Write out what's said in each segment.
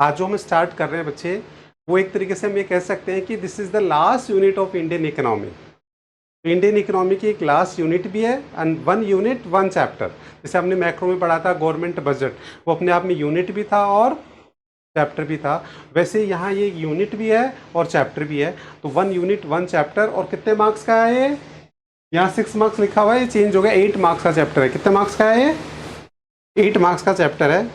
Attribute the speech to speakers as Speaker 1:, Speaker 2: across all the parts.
Speaker 1: आज जो हम स्टार्ट कर रहे हैं बच्चे, वो एक तरीके से हम ये कह सकते हैं कि this is the last unit of Indian economy. Indian economy की एक लास्ट यूनिट भी है, and one unit one chapter. जैसे हमने मैक्रो में पढ़ा था गवर्नमेंट बजट, वो अपने आप में यूनिट भी था और चैप्टर भी था। वैसे यहाँ ये यूनिट भी है और चैप्टर भी है। तो वन यूनिट वन चैप्टर, और कितने मार्क्स का है ये? यहाँ 6 मार्क्स लिखा हुआ है, ये चेंज हो गया, 8 मार्क्स का चैप्टर है। कितने मार्क्स का है ये? 8 मार्क्स का चैप्टर है।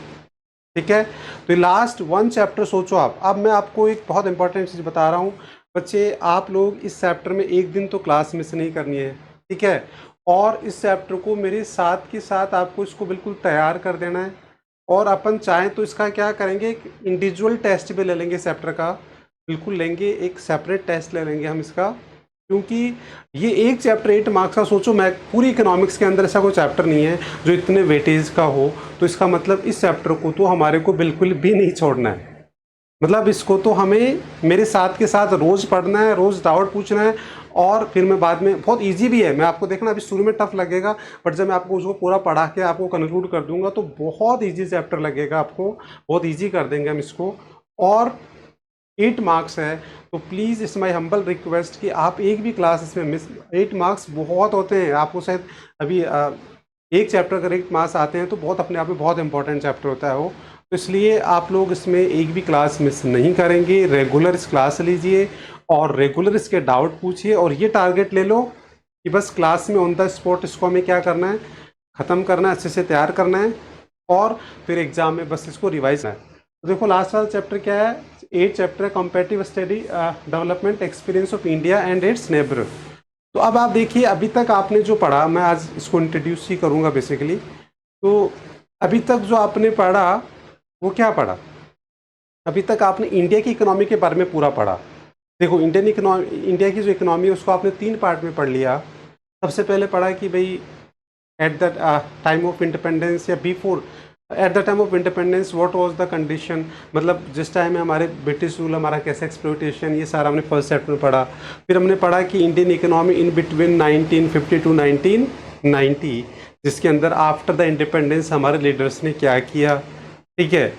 Speaker 1: ठीक है, तो लास्ट वन चैप्टर सोचो आप। अब मैं आपको एक बहुत इंपॉर्टेंट चीज़ बता रहा हूँ बच्चे, आप लोग इस चैप्टर में एक दिन तो क्लास मिस नहीं करनी है। ठीक है, और इस चैप्टर को मेरे साथ के साथ आपको इसको बिल्कुल तैयार कर देना है। और अपन चाहें तो इसका क्या करेंगे, एक इंडिविजुअल टेस्ट भी ले लेंगे इस चैप्टर का, बिल्कुल लेंगे, एक सेपरेट टेस्ट ले लेंगे हम इसका। क्योंकि ये एक चैप्टर 8 मार्क्स का, सोचो मैं पूरी इकोनॉमिक्स के अंदर ऐसा कोई चैप्टर नहीं है जो इतने वेटेज का हो। तो इसका मतलब इस चैप्टर को तो हमारे को बिल्कुल भी नहीं छोड़ना है। मतलब इसको तो हमें मेरे साथ के साथ रोज़ पढ़ना है, रोज़ डाउट पूछना है। और फिर मैं बाद में, बहुत इजी भी है, मैं आपको देखना अभी शुरू में टफ लगेगा, बट जब मैं आपको उसको पूरा पढ़ा के आपको कंक्लूड कर दूंगा तो बहुत इजी चैप्टर लगेगा आपको, बहुत इजी कर देंगे हम इसको। और 8 मार्क्स है, तो please it's my humble request कि आप एक भी क्लास इसमें मिस, 8 मार्क्स बहुत होते हैं आपको शायद अभी एक चैप्टर अगर 8 मार्क्स आते हैं तो बहुत अपने आप में बहुत इंपॉर्टेंट चैप्टर होता है वो। तो इसलिए आप लोग इसमें एक भी क्लास मिस नहीं करेंगे, रेगुलर इस क्लास लीजिए और रेगुलर इसके डाउट पूछिए, और ये टारगेट ले लो कि बस क्लास में ऑन द स्पॉट इसको हमें क्या करना है, ख़त्म करना है, अच्छे से तैयार करना है, और फिर एग्जाम में बस इसको रिवाइज करना है। तो देखो लास्ट वाला चैप्टर क्या है, 8 चैप्टर है, comparative study development experience of India and it's neighbour. तो अब आप देखिए, अभी तक आपने जो पढ़ा, मैं आज इसको इंट्रोड्यूस ही करूँगा बेसिकली। तो अभी तक जो आपने पढ़ा वो क्या पढ़ा, अभी तक आपने इंडिया की इकोनॉमी के बारे में पूरा पढ़ा। देखो इंडियन इकोनॉमी, इंडिया की जो इकोनॉमी है उसको आपने 3 पार्ट में पढ़ लिया। सबसे पहले पढ़ा कि भाई at the time of independence या before, at the time of independence what was the condition, मतलब जिस टाइम में हमारे ब्रिटिश रूल, हमारा कैसे एक्सप्लॉयटेशन, ये सारा हमने फर्स्ट चैप्टर में पढ़ा। फिर हमने पढ़ा कि Indian economy in between 1950 to 1990, जिसके अंदर आफ्टर द इंडिपेंडेंस हमारे लीडर्स ने क्या किया। ठीक है,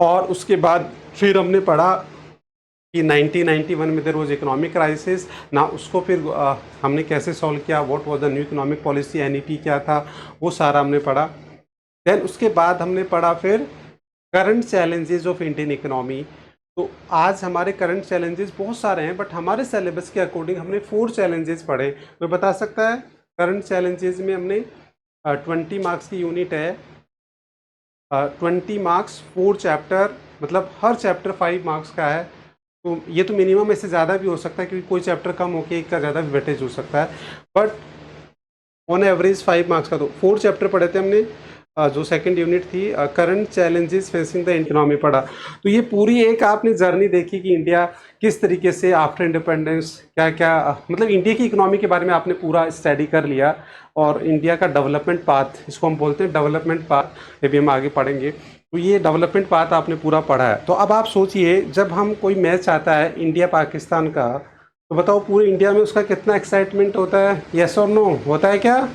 Speaker 1: और उसके बाद फिर हमने पढ़ा कि 1991 में देयर वाज इकोनॉमिक क्राइसिस ना, उसको फिर हमने कैसे सॉल्व किया, what was the new economic policy, NEP क्या था, वो सारा हमने पढ़ा। देन उसके बाद हमने पढ़ा फिर current challenges of Indian economy. तो आज हमारे करंट चैलेंजेस बहुत सारे हैं, बट हमारे सिलेबस के अकॉर्डिंग हमने 4 चैलेंजेस पढ़े। कोई बता सकता है? करंट चैलेंजेस में हमने 20 मार्क्स की यूनिट है, 20 मार्क्स 4 चैप्टर, मतलब हर चैप्टर 5 मार्क्स का है। तो ये तो मिनिमम, इससे ज़्यादा भी हो सकता है क्योंकि कोई चैप्टर कम होकर एक का ज़्यादा भी वेटेज हो सकता है, बट ऑन एवरेज 5 मार्क्स का। तो 4 चैप्टर पढ़े थे हमने। जो सेकंड यूनिट थी current challenges facing the economy पढ़ा। तो ये पूरी एक आपने जर्नी देखी कि इंडिया किस तरीके से आफ्टर इंडिपेंडेंस क्या क्या, मतलब इंडिया की इकोनॉमी के बारे में आपने पूरा स्टडी कर लिया। और इंडिया का डेवलपमेंट पाथ, इसको हम बोलते हैं डेवलपमेंट पाथ, ये भी हम आगे पढ़ेंगे। तो ये डेवलपमेंट पाथ आपने पूरा पढ़ा है। तो अब आप सोचिए, जब हम कोई मैच आता है इंडिया पाकिस्तान का, तो बताओ पूरे इंडिया में उसका कितना एक्साइटमेंट होता है, यस और नो, होता है क्या?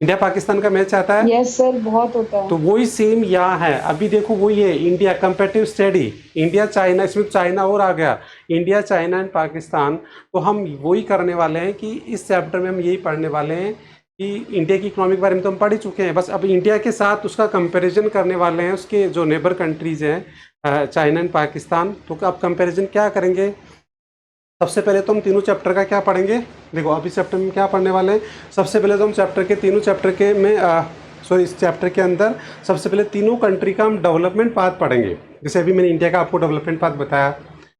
Speaker 1: इंडिया पाकिस्तान का मैच आता है
Speaker 2: यस सर, बहुत होता है।
Speaker 1: तो वही सेम यहाँ है। अभी देखो वही है, India competitive study, India China, इसमें चाइना और आ गया, इंडिया चाइना एंड पाकिस्तान। तो हम वही करने वाले हैं कि इस चैप्टर में हम यही पढ़ने वाले हैं कि इंडिया की इकोनॉमी के बारे में तो हम पढ़ ही चुके हैं, बस अब इंडिया के साथ उसका कंपैरिजन करने वाले हैं, उसके जो नेबर कंट्रीज हैं चाइना एंड पाकिस्तान। तो अब कंपैरिजन क्या करेंगे? सबसे पहले तो हम तीनों चैप्टर का क्या पढ़ेंगे, देखो अभी चैप्टर में क्या पढ़ने वाले हैं। सबसे पहले तो हम चैप्टर के तीनों चैप्टर के में सॉरी इस चैप्टर के अंदर सबसे पहले तीनों कंट्री का हम डेवलपमेंट पाथ पढ़ेंगे। जैसे अभी मैंने इंडिया का आपको डेवलपमेंट पाथ बताया,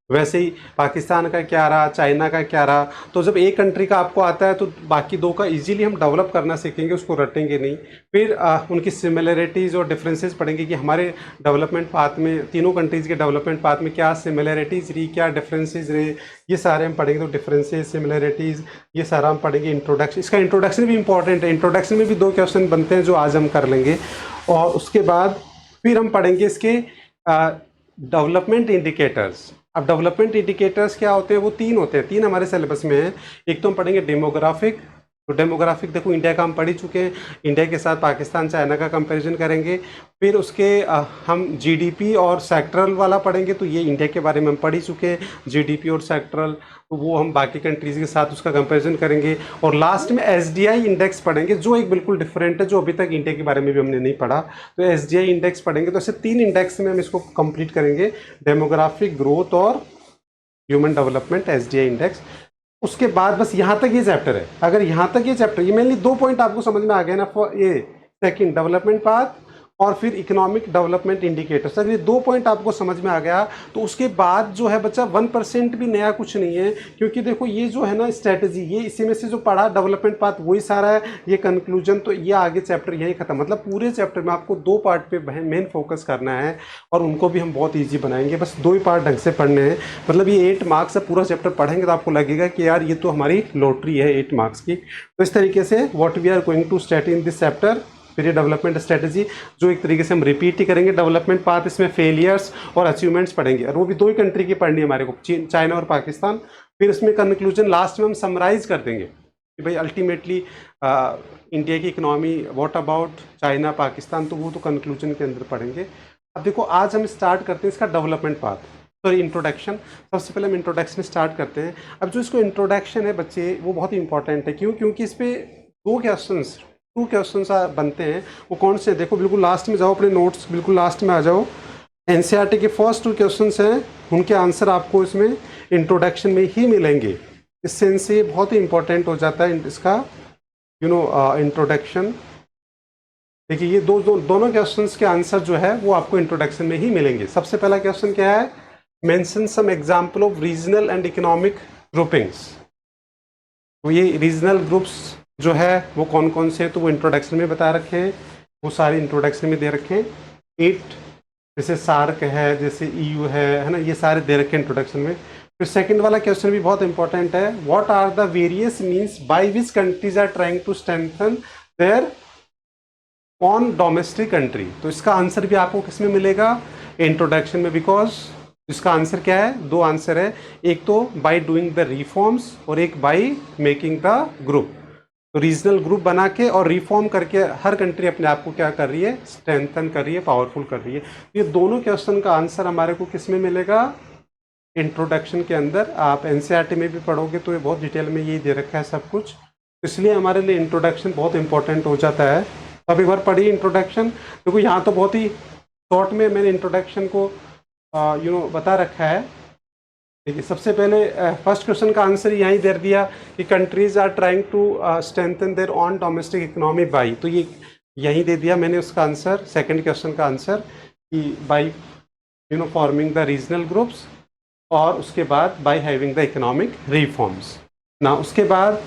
Speaker 1: वैसे ही पाकिस्तान का क्या रहा, चाइना का क्या रहा। तो जब एक कंट्री का आपको आता है तो बाकी दो का इजीली हम डेवलप करना सीखेंगे, उसको रटेंगे नहीं। फिर उनकी सिमिलरिटीज़ और डिफरेंसेस पढ़ेंगे कि हमारे डेवलपमेंट पाथ में, तीनों कंट्रीज़ के डेवलपमेंट पाथ में क्या सिमिलरिटीज़ रही, क्या डिफरेंसेस रहे, ये सारे हम पढ़ेंगे। तो डिफरेंसेस, सिमिलरिटीज़, ये सारा हम पढ़ेंगे। इंट्रोडक्शन, इसका इंट्रोडक्शन भी इंपॉर्टेंट है, इंट्रोडक्शन में भी 2 क्वेश्चन बनते हैं जो आज हम कर लेंगे। और उसके बाद फिर हम पढ़ेंगे इसके डेवलपमेंट इंडिकेटर्स। अब डेवलपमेंट इंडिकेटर्स क्या होते हैं? वो 3 होते हैं, 3 हमारे सिलेबस में है। एक तो हम पढ़ेंगे डेमोग्राफिक, तो डेमोग्राफिक देखो इंडिया का हम पढ़ ही चुके हैं, इंडिया के साथ पाकिस्तान चाइना का कंपैरिजन करेंगे। फिर उसके हम जीडीपी और सेक्टरल वाला पढ़ेंगे, तो ये इंडिया के बारे में हम पढ़ ही चुके हैं, जीडीपी और सेक्टरल, तो वो हम बाकी कंट्रीज़ के साथ उसका कंपैरिजन करेंगे। और लास्ट में एसडीआई इंडेक्स पढ़ेंगे, जो एक बिल्कुल डिफरेंट है, जो अभी तक इंडिया के बारे में भी हमने नहीं पढ़ा। तो एसडीआई इंडेक्स पढ़ेंगे, तो ऐसे 3 इंडेक्स में हम इसको कंप्लीट करेंगे, डेमोग्राफिक, ग्रोथ और ह्यूमन डेवलपमेंट, एसडीआई इंडेक्स। उसके बाद बस यहाँ तक ये चैप्टर है। अगर यहाँ तक ये चैप्टर, ये मेनली 2 पॉइंट आपको समझ में आ गए ना, फॉर ये सेकंड डेवलपमेंट पाथ और फिर इकोनॉमिक डेवलपमेंट इंडिकेटर्स, अगर ये 2 पॉइंट आपको समझ में आ गया तो उसके बाद जो है बच्चा 1% भी नया कुछ नहीं है। क्योंकि देखो ये जो है ना स्ट्रैटेजी, ये इसी में से जो पढ़ा डेवलपमेंट पाथ वही सारा है, ये कंक्लूजन, तो ये आगे चैप्टर यही खत्म। मतलब पूरे चैप्टर में आपको 2 पार्ट पे मेन फोकस करना है और उनको भी हम बहुत ईजी बनाएंगे, बस 2 ही पार्ट ढंग से पढ़ने हैं। मतलब ये 8 मार्क्स से पूरा चैप्टर पढ़ेंगे तो आपको लगेगा कि यार ये तो हमारी लॉटरी है 8 मार्क्स की। तो इस तरीके से what we are going to study in this chapter, फिर ये डेवलपमेंट स्ट्रेटजी जो एक तरीके से हम रिपीट ही करेंगे। डेवलपमेंट पाथ, इसमें फेलियर्स और अचीवमेंट्स पढ़ेंगे, और वो भी 2 ही कंट्री की पढ़नी है हमारे को, चाइना और पाकिस्तान। फिर इसमें कंक्लूजन लास्ट में हम समराइज कर देंगे कि भाई अल्टीमेटली इंडिया की economy, what about China, Pakistan, तो वो तो कंक्लूजन के अंदर पढ़ेंगे। अब देखो आज हम स्टार्ट करते हैं इसका डेवलपमेंट पाथ, सॉरी इंट्रोडक्शन। सबसे पहले हम इंट्रोडक्शन स्टार्ट करते हैं। अब जो इसको इंट्रोडक्शन है बच्चे, वो बहुत इंपॉर्टेंट है। क्यों? क्योंकि इस पर 2 क्वेश्चंस बनते हैं। वो कौन से? देखो बिल्कुल लास्ट में जाओ, अपने नोट्स बिल्कुल लास्ट में आ जाओ। एनसीईआरटी के फर्स्ट 2 क्वेश्चंस हैं, उनके आंसर आपको इसमें इंट्रोडक्शन में ही मिलेंगे। इस सेंस से ये बहुत ही इंपॉर्टेंट हो जाता है इसका इंट्रोडक्शन। देखिए ये दोनों क्वेश्चंस के आंसर जो है वो आपको इंट्रोडक्शन में ही मिलेंगे। सबसे पहला क्वेश्चन क्या है? Mention some example of regional and economic groupings. तो ये रीजनल ग्रुप्स जो है वो कौन कौन से हैं, तो वो इंट्रोडक्शन में बता रखे हैं, वो सारे इंट्रोडक्शन में दे रखे हैं। 8 जैसे सार्क है, जैसे ईयू है ना, ये सारे दे रखे हैं इंट्रोडक्शन में। फिर सेकंड वाला क्वेश्चन भी बहुत इंपॉर्टेंट है, what are the various means by which countries are trying to strengthen their own domestic country. तो इसका आंसर भी आपको किस में मिलेगा? इंट्रोडक्शन में। बिकॉज इसका आंसर क्या है? 2 आंसर है, एक तो बाय डूइंग द रिफॉर्म्स और एक बाय मेकिंग द ग्रुप। तो रीजनल ग्रुप बना के और रिफॉर्म करके हर कंट्री अपने आप को क्या कर रही है? स्ट्रेंथन कर रही है, पावरफुल कर रही है। ये दोनों क्वेश्चन का आंसर हमारे को किस में मिलेगा? इंट्रोडक्शन के अंदर। आप एनसीईआरटी में भी पढ़ोगे तो ये बहुत डिटेल में ये दे रखा है सब कुछ, इसलिए हमारे लिए इंट्रोडक्शन बहुत इंपॉर्टेंट हो जाता है। तो अब एक बार पढ़िए इंट्रोडक्शन। देखो यहाँ तो बहुत ही शॉर्ट में मैंने इंट्रोडक्शन को बता रखा है। देखिए सबसे पहले फर्स्ट क्वेश्चन का आंसर यहीं दे दिया कि countries are trying to strengthen their own domestic economy by, तो ये यहीं दे दिया मैंने उसका आंसर, सेकंड क्वेश्चन का आंसर, कि by forming the regional groups, और उसके बाद by having the economic reforms ना। उसके बाद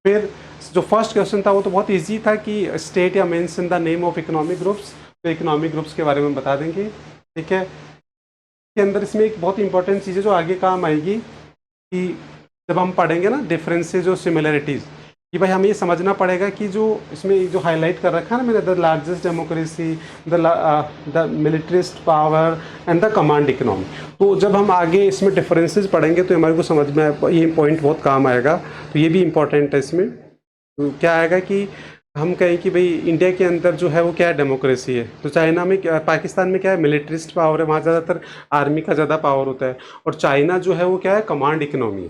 Speaker 1: फिर जो फर्स्ट क्वेश्चन था वो तो बहुत ईजी था कि स्टेट या mention the name of economic groups, तो इकोनॉमिक ग्रुप्स के बारे में बता देंगे। ठीक है, के अंदर इसमें एक बहुत इंपॉर्टेंट चीज़ है जो आगे काम आएगी कि जब हम पढ़ेंगे ना डिफरेंसेज और सिमिलरिटीज़, कि भाई हमें ये समझना पड़ेगा कि जो इसमें जो हाईलाइट कर रखा है ना मैंने, the largest democracy, the militarist power and the command economy, तो जब हम आगे इसमें डिफरेंसेस पढ़ेंगे तो हमारे को समझ में ये पॉइंट बहुत काम आएगा। तो ये भी इम्पोर्टेंट है इसमें। तो क्या आएगा कि हम कहें कि भाई इंडिया के अंदर जो है वो क्या है? डेमोक्रेसी है। तो चाइना में क्या, पाकिस्तान में क्या है? मिलिट्रिस्ट पावर है, वहाँ ज़्यादातर आर्मी का ज़्यादा पावर होता है। और चाइना जो है वो क्या है? कमांड इकोनॉमी है।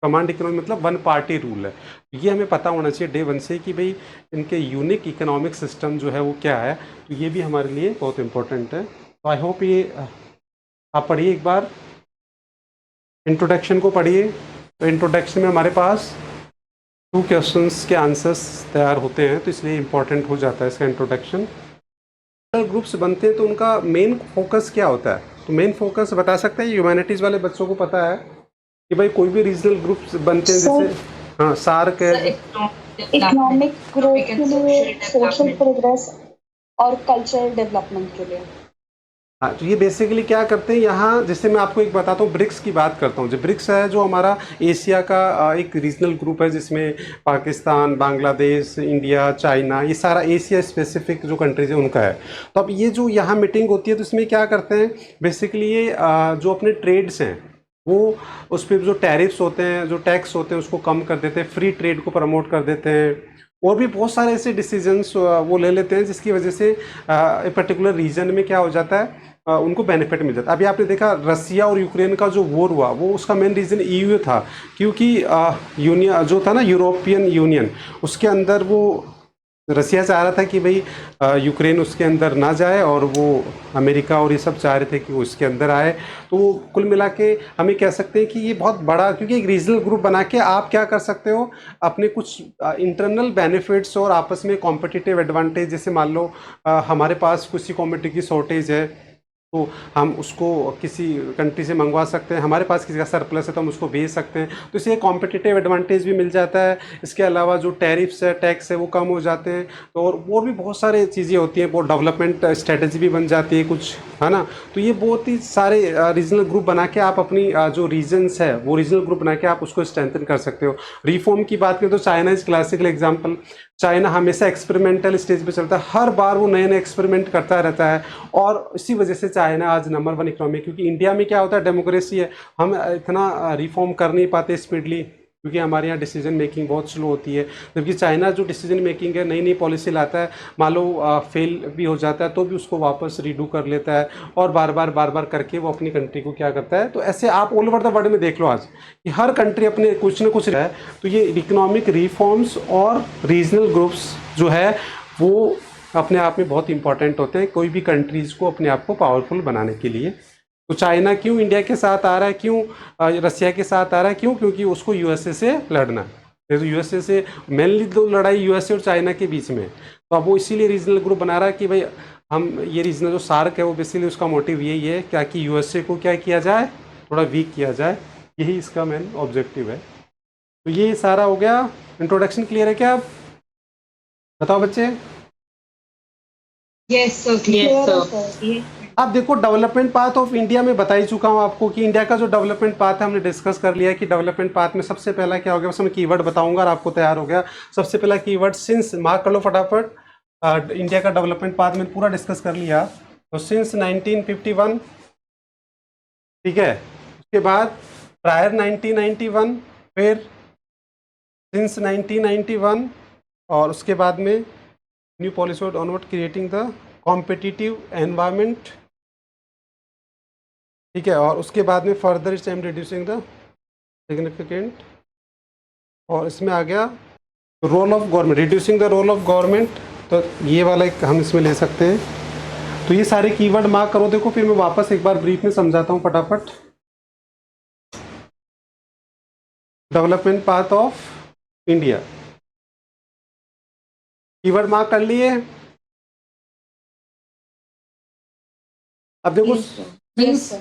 Speaker 1: कमांड इकोनॉमी मतलब 1 पार्टी रूल है। ये हमें पता होना चाहिए डे 1 से कि भाई इनके यूनिक इकोनॉमिक सिस्टम जो है वो क्या है। तो ये भी हमारे लिए बहुत इंपॉर्टेंट है। तो आई होप ये आप पढ़िए एक बार, इंट्रोडक्शन को पढ़िए। तो इंट्रोडक्शन में हमारे पास 2 क्वेश्चंस के आंसर्स तैयार होते हैं, तो इसलिए इंपॉर्टेंट हो जाता है इसका इंट्रोडक्शन। ग्रुप्स बनते हैं तो उनका मेन फोकस क्या होता है? तो मेन फोकस बता सकते हैं, ह्यूमैनिटीज़ वाले बच्चों को पता है कि भाई कोई भी रीजनल ग्रुप्स बनते हैं, जैसे हाँ सार्क है,
Speaker 2: इकोनॉमिक ग्रोथ के लिए, सोशल प्रोग्रेस और कल्चरल डेवलपमेंट के लिए।
Speaker 1: हाँ, तो ये बेसिकली क्या करते हैं यहाँ, जैसे मैं आपको एक बताता हूँ, ब्रिक्स की बात करता हूँ। जो ब्रिक्स है जो हमारा एशिया का एक रीजनल ग्रुप है, जिसमें पाकिस्तान, बांग्लादेश, इंडिया, चाइना, ये सारा एशिया स्पेसिफिक जो कंट्रीज है उनका है। तो अब ये जो यहाँ मीटिंग होती है तो इसमें क्या करते हैं बेसिकली, ये जो अपने ट्रेड्स हैं वो उस पर जो टैरिफ्स होते हैं, जो टैक्स होते हैं, उसको कम कर देते हैं, फ्री ट्रेड को प्रमोट कर देते हैं, और भी बहुत सारे ऐसे डिसीजंस वो ले लेते हैं जिसकी वजह से एक पर्टिकुलर रीजन में क्या हो जाता है, उनको बेनिफिट मिल जाता है। अभी आपने देखा रसिया और यूक्रेन का जो वॉर हुआ, वो उसका मेन रीज़न ईयू था, क्योंकि यूनियन जो था ना, यूरोपियन यूनियन, उसके अंदर वो रसिया चाह रहा था कि भाई यूक्रेन उसके अंदर ना जाए, और वो अमेरिका और ये सब चाह रहे थे कि वो इसके अंदर आए। तो कुल मिला के हमें कह सकते हैं कि ये बहुत बड़ा, क्योंकि एक रीजनल ग्रुप बना के आप क्या कर सकते हो, अपने कुछ इंटरनल बेनिफिट्स और आपस में कॉम्पिटिटिव एडवांटेज, जैसे मान लो हमारे पास किसी कॉमोडिटी की शॉर्टेज है, तो हम उसको किसी कंट्री से मंगवा सकते हैं, हमारे पास किसी का सरप्लस है तो हम उसको बेच सकते हैं, तो इससे कॉम्पिटिटिव एडवांटेज भी मिल जाता है। इसके अलावा जो टैरिफ्स है, टैक्स है, वो कम हो जाते हैं। तो और भी बहुत सारे चीज़ें होती हैं, बहुत डेवलपमेंट स्ट्रेटजी भी बन जाती है कुछ, है ना। तो ये बहुत ही सारे रीजनल ग्रुप बना के आप अपनी जो रीजन्स है, वो रीजनल ग्रुप बना के आप उसको स्ट्रेंथन कर सकते हो। रिफॉर्म की बात करें तो China is classical example. China हमेशा एक्सपेरिमेंटल स्टेज पे चलता है, हर बार वो नए नए एक्सपेरिमेंट करता रहता है, और इसी वजह से चाइना आज नंबर वन इकोनॉमी। क्योंकि इंडिया में क्या होता है, डेमोक्रेसी है, हम इतना रिफॉर्म कर नहीं पाते स्पीडली, क्योंकि हमारे यहाँ डिसीजन मेकिंग बहुत स्लो होती है। जबकि चाइना जो डिसीजन मेकिंग है, नई नई पॉलिसी लाता है, मान लो फेल भी हो जाता है तो भी उसको वापस रीडू कर लेता है, और बार बार करके वो अपनी कंट्री को क्या करता है। तो ऐसे आप ऑल ओवर द वर्ल्ड में देख लो आज कि हर कंट्री अपने कुछ ना कुछ है। तो ये इकोनॉमिक रिफॉर्म्स और रीजनल ग्रुप्स जो है, वो अपने आप में बहुत इंपॉर्टेंट होते हैं कोई भी कंट्रीज़ को अपने आप को पावरफुल बनाने के लिए। तो चाइना क्यों इंडिया के साथ आ रहा है, क्यों रसिया के साथ आ रहा है, क्यों? क्योंकि उसको यूएसए से लड़ना है। तो यूएसए से मेनली तो लड़ाई यूएसए और चाइना के बीच में है। तो अब वो इसीलिए रीजनल ग्रुप बना रहा है कि भाई हम ये रीजनल जो सार्क है, वो बेसिकली उसका मोटिव यही है क्या कि यूएसए को क्या किया जाए, थोड़ा वीक किया जाए, यही इसका मेन ऑब्जेक्टिव है। तो ये सारा हो गया, इंट्रोडक्शन क्लियर है क्या? आप बताओ बच्चे।
Speaker 3: यस सर,
Speaker 2: क्लियर है
Speaker 3: क्लियर
Speaker 2: सर।
Speaker 3: सर।
Speaker 1: आप देखो, डेवलपमेंट पाथ ऑफ इंडिया में बता ही चुका हूँ आपको कि इंडिया का जो डेवलपमेंट पाथ है हमने डिस्कस कर लिया है कि डेवलपमेंट पाथ में सबसे पहला क्या हो गया, बस मैं कीवर्ड बताऊंगा और आपको तैयार हो गया। सबसे पहला कीवर्ड सिंस, मार्क कर लो फटाफट। इंडिया का डेवलपमेंट पाथ में पूरा डिस्कस कर लिया। तो सिंस 1951, ठीक है। उसके बाद प्रायर 1991, फिर सिंस 1991, और उसके बाद में new policy onward creating the competitive environment, ठीक है। और उसके बाद में further its aim reducing the significant, और इसमें आ गया role of government, reducing the role of government. तो ये वाला एक हम इसमें ले सकते हैं। तो ये सारे कीवर्ड मार्क करो। देखो फिर मैं वापस एक बार ब्रीफ में समझाता हूँ फटाफट। Development path of India, keyword mark कर लिए। अब देखो,
Speaker 2: यस सर।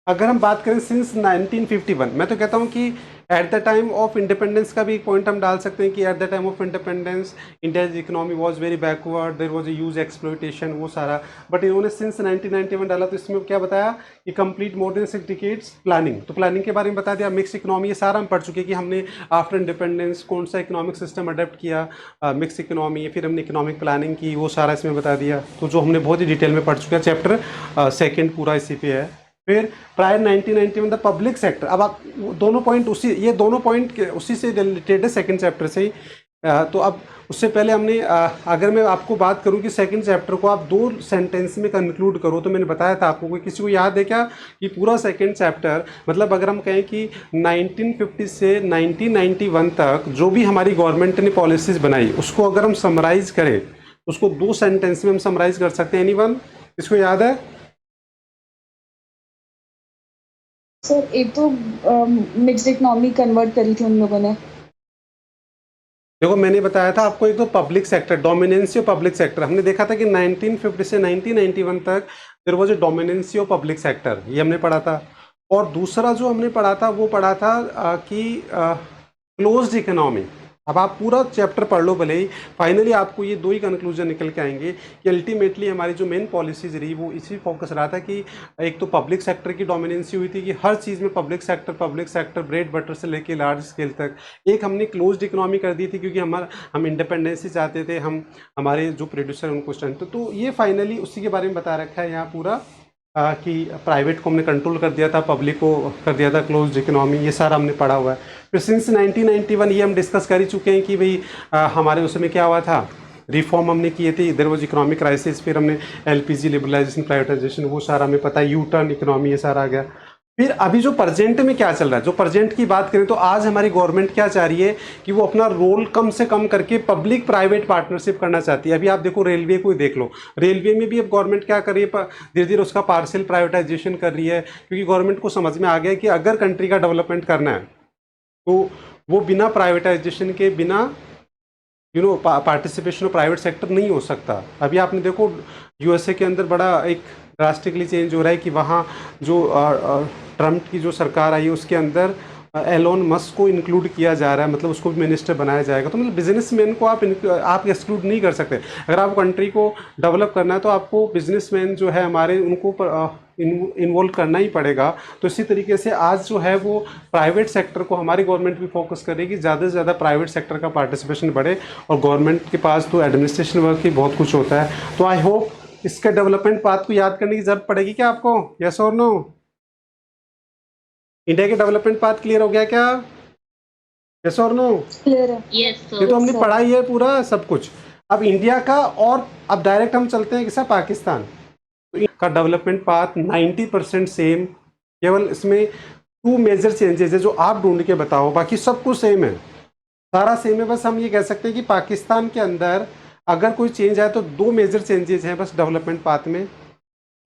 Speaker 1: अगर हम बात करें सिंस 1951, मैं तो कहता हूँ कि at the time of independence का भी एक पॉइंट हम डाल सकते हैं कि at the time of independence India's economy was very backward, there was a huge exploitation, वो सारा। बट इन्होंने सिंस 1991 डाला, तो इसमें क्या बताया कि complete more than 6 decades planning. तो प्लानिंग के बारे में बता दिया, मिक्स इकोनॉमी, ये सारा हम पढ़ चुके हैं कि हमने आफ्टर इंडिपेंडेंस कौन सा इकोनॉमिक सिस्टम अडेप्ट किया, मिक्स इकोनॉमी, फिर हमने इकोनॉमिक प्लानिंग की, वो सारा इसमें बता दिया। तो जो हमने बहुत ही डिटेल में पढ़ चुके हैं, चैप्टर सेकेंड पूरा इसी पे है। फिर प्रायर 1991 द पब्लिक सेक्टर। अब आप दोनों पॉइंट उसी, ये दोनों पॉइंट उसी से रिलेटेड है, सेकंड चैप्टर से ही। तो अब उससे पहले हमने अगर मैं आपको बात करूं कि सेकंड चैप्टर को आप 2 सेंटेंस में कंक्लूड करो, तो मैंने बताया था आपको, कोई किसी को याद है क्या कि पूरा सेकंड चैप्टर, मतलब अगर हम कहें कि 1950 से 1991 तक जो भी हमारी गवर्नमेंट ने पॉलिसीज बनाई, उसको अगर हम समराइज करें, उसको 2 सेंटेंस में हम समराइज कर सकते हैं। एनीवन, इसको याद है?
Speaker 2: सर एक तो मिक्स्ड इकोनॉमी कन्वर्ट करी थी उन लोगों ने।
Speaker 1: देखो मैंने बताया था आपको, एक तो public sector, dominancy of public sector, हमने देखा था कि 1950 से 1991 तक there was a dominancy of public sector, ये हमने पढ़ा था। और दूसरा जो हमने पढ़ा था वो पढ़ा था कि क्लोज्ड इकोनॉमी। अब आप पूरा चैप्टर पढ़ लो भले ही, फाइनली आपको ये 2 ही कंक्लूजन निकल के आएंगे कि अल्टीमेटली हमारी जो मेन पॉलिसीज रही वो इसी फोकस रहा था कि एक तो पब्लिक सेक्टर की डोमिनेंसी हुई थी कि हर चीज़ में पब्लिक सेक्टर ब्रेड बटर से लेके लार्ज स्केल तक। एक हमने क्लोज्ड इकोनॉमी कर दी थी क्योंकि हम इंडिपेंडेंसी चाहते थे, हम हमारे जो प्रोड्यूसर उनको स्ट्रेंथ। तो ये फाइनली उसी के बारे में बता रखा है यहाँ पूरा कि प्राइवेट को हमने कंट्रोल कर दिया था, पब्लिक को कर दिया था क्लोज्ड इकोनॉमी, ये सारा हमने पढ़ा हुआ है। फिर सिंस 1991 ये हम डिस्कस कर ही चुके हैं कि भाई हमारे उसमें क्या हुआ था, रिफॉर्म हमने किए थे, इधर वो इकोनॉमिक क्राइसिस, फिर हमने एलपीजी लिबरलाइजेशन, प्राइवेटाइजेशन, वो सारा हमें पता है, यू टर्न इकोनॉमी, ये सारा आ गया। फिर अभी जो प्रेजेंट में क्या चल रहा है, जो प्रेजेंट की बात करें तो आज हमारी गवर्नमेंट क्या चाह रही है कि वो अपना रोल कम से कम करके पब्लिक प्राइवेट पार्टनरशिप करना चाहती है। अभी आप देखो रेलवे को ही देख लो, रेलवे में भी अब गवर्नमेंट क्या कर रही है, धीरे धीरे उसका पार्शियल प्राइवेटाइजेशन कर रही है, क्योंकि गवर्नमेंट को समझ में आ गया कि अगर कंट्री का डेवलपमेंट करना है तो वो बिना प्राइवेटाइजेशन के, बिना पार्टिसिपेशन ऑफ प्राइवेट सेक्टर नहीं हो सकता। अभी आपने देखो यूएसए के अंदर बड़ा एक ड्रास्टिकली चेंज हो रहा है कि वहाँ जो ट्रम्प की जो सरकार आई है उसके अंदर एलोन मस्क को इंक्लूड किया जा रहा है, मतलब उसको भी मिनिस्टर बनाया जाएगा। तो मतलब बिजनेसमैन को आप एक्सक्लूड नहीं कर सकते। अगर आप कंट्री को डेवलप करना है तो आपको बिजनेसमैन जो है हमारे, उनको इन्वॉल्व करना ही पड़ेगा। तो इसी तरीके से आज जो है वो प्राइवेट सेक्टर को हमारी गवर्नमेंट भी फोकस करेगी, ज़्यादा से ज़्यादा प्राइवेट सेक्टर का पार्टिसिपेशन बढ़े। और गवर्नमेंट के पास तो एडमिनिस्ट्रेशन वर्क ही बहुत कुछ होता है। तो आई होप इसके डेवलपमेंट पाथ को याद करने की जरूरत पड़ेगी क्या आपको, यस और नो? इंडिया के डेवलपमेंट पाथ क्लियर हो गया क्या, यस और नो?
Speaker 2: क्लियर है।
Speaker 3: यस
Speaker 1: ये
Speaker 3: सर।
Speaker 1: तो हमने पढ़ा ही है पूरा सब कुछ। अब इंडिया का, और अब डायरेक्ट हम चलते हैं किसा, पाकिस्तान। तो इनका डेवलपमेंट पाथ 90% सेम, केवल इसमें 2 मेजर चेंजेस है जो आप ढूंढ के बताओ, बाकी सब कुछ सेम है, सारा सेम है। बस हम ये कह सकते हैं कि पाकिस्तान के अंदर अगर कोई चेंज आए तो 2 मेजर चेंजेस हैं बस डेवलपमेंट पाथ में,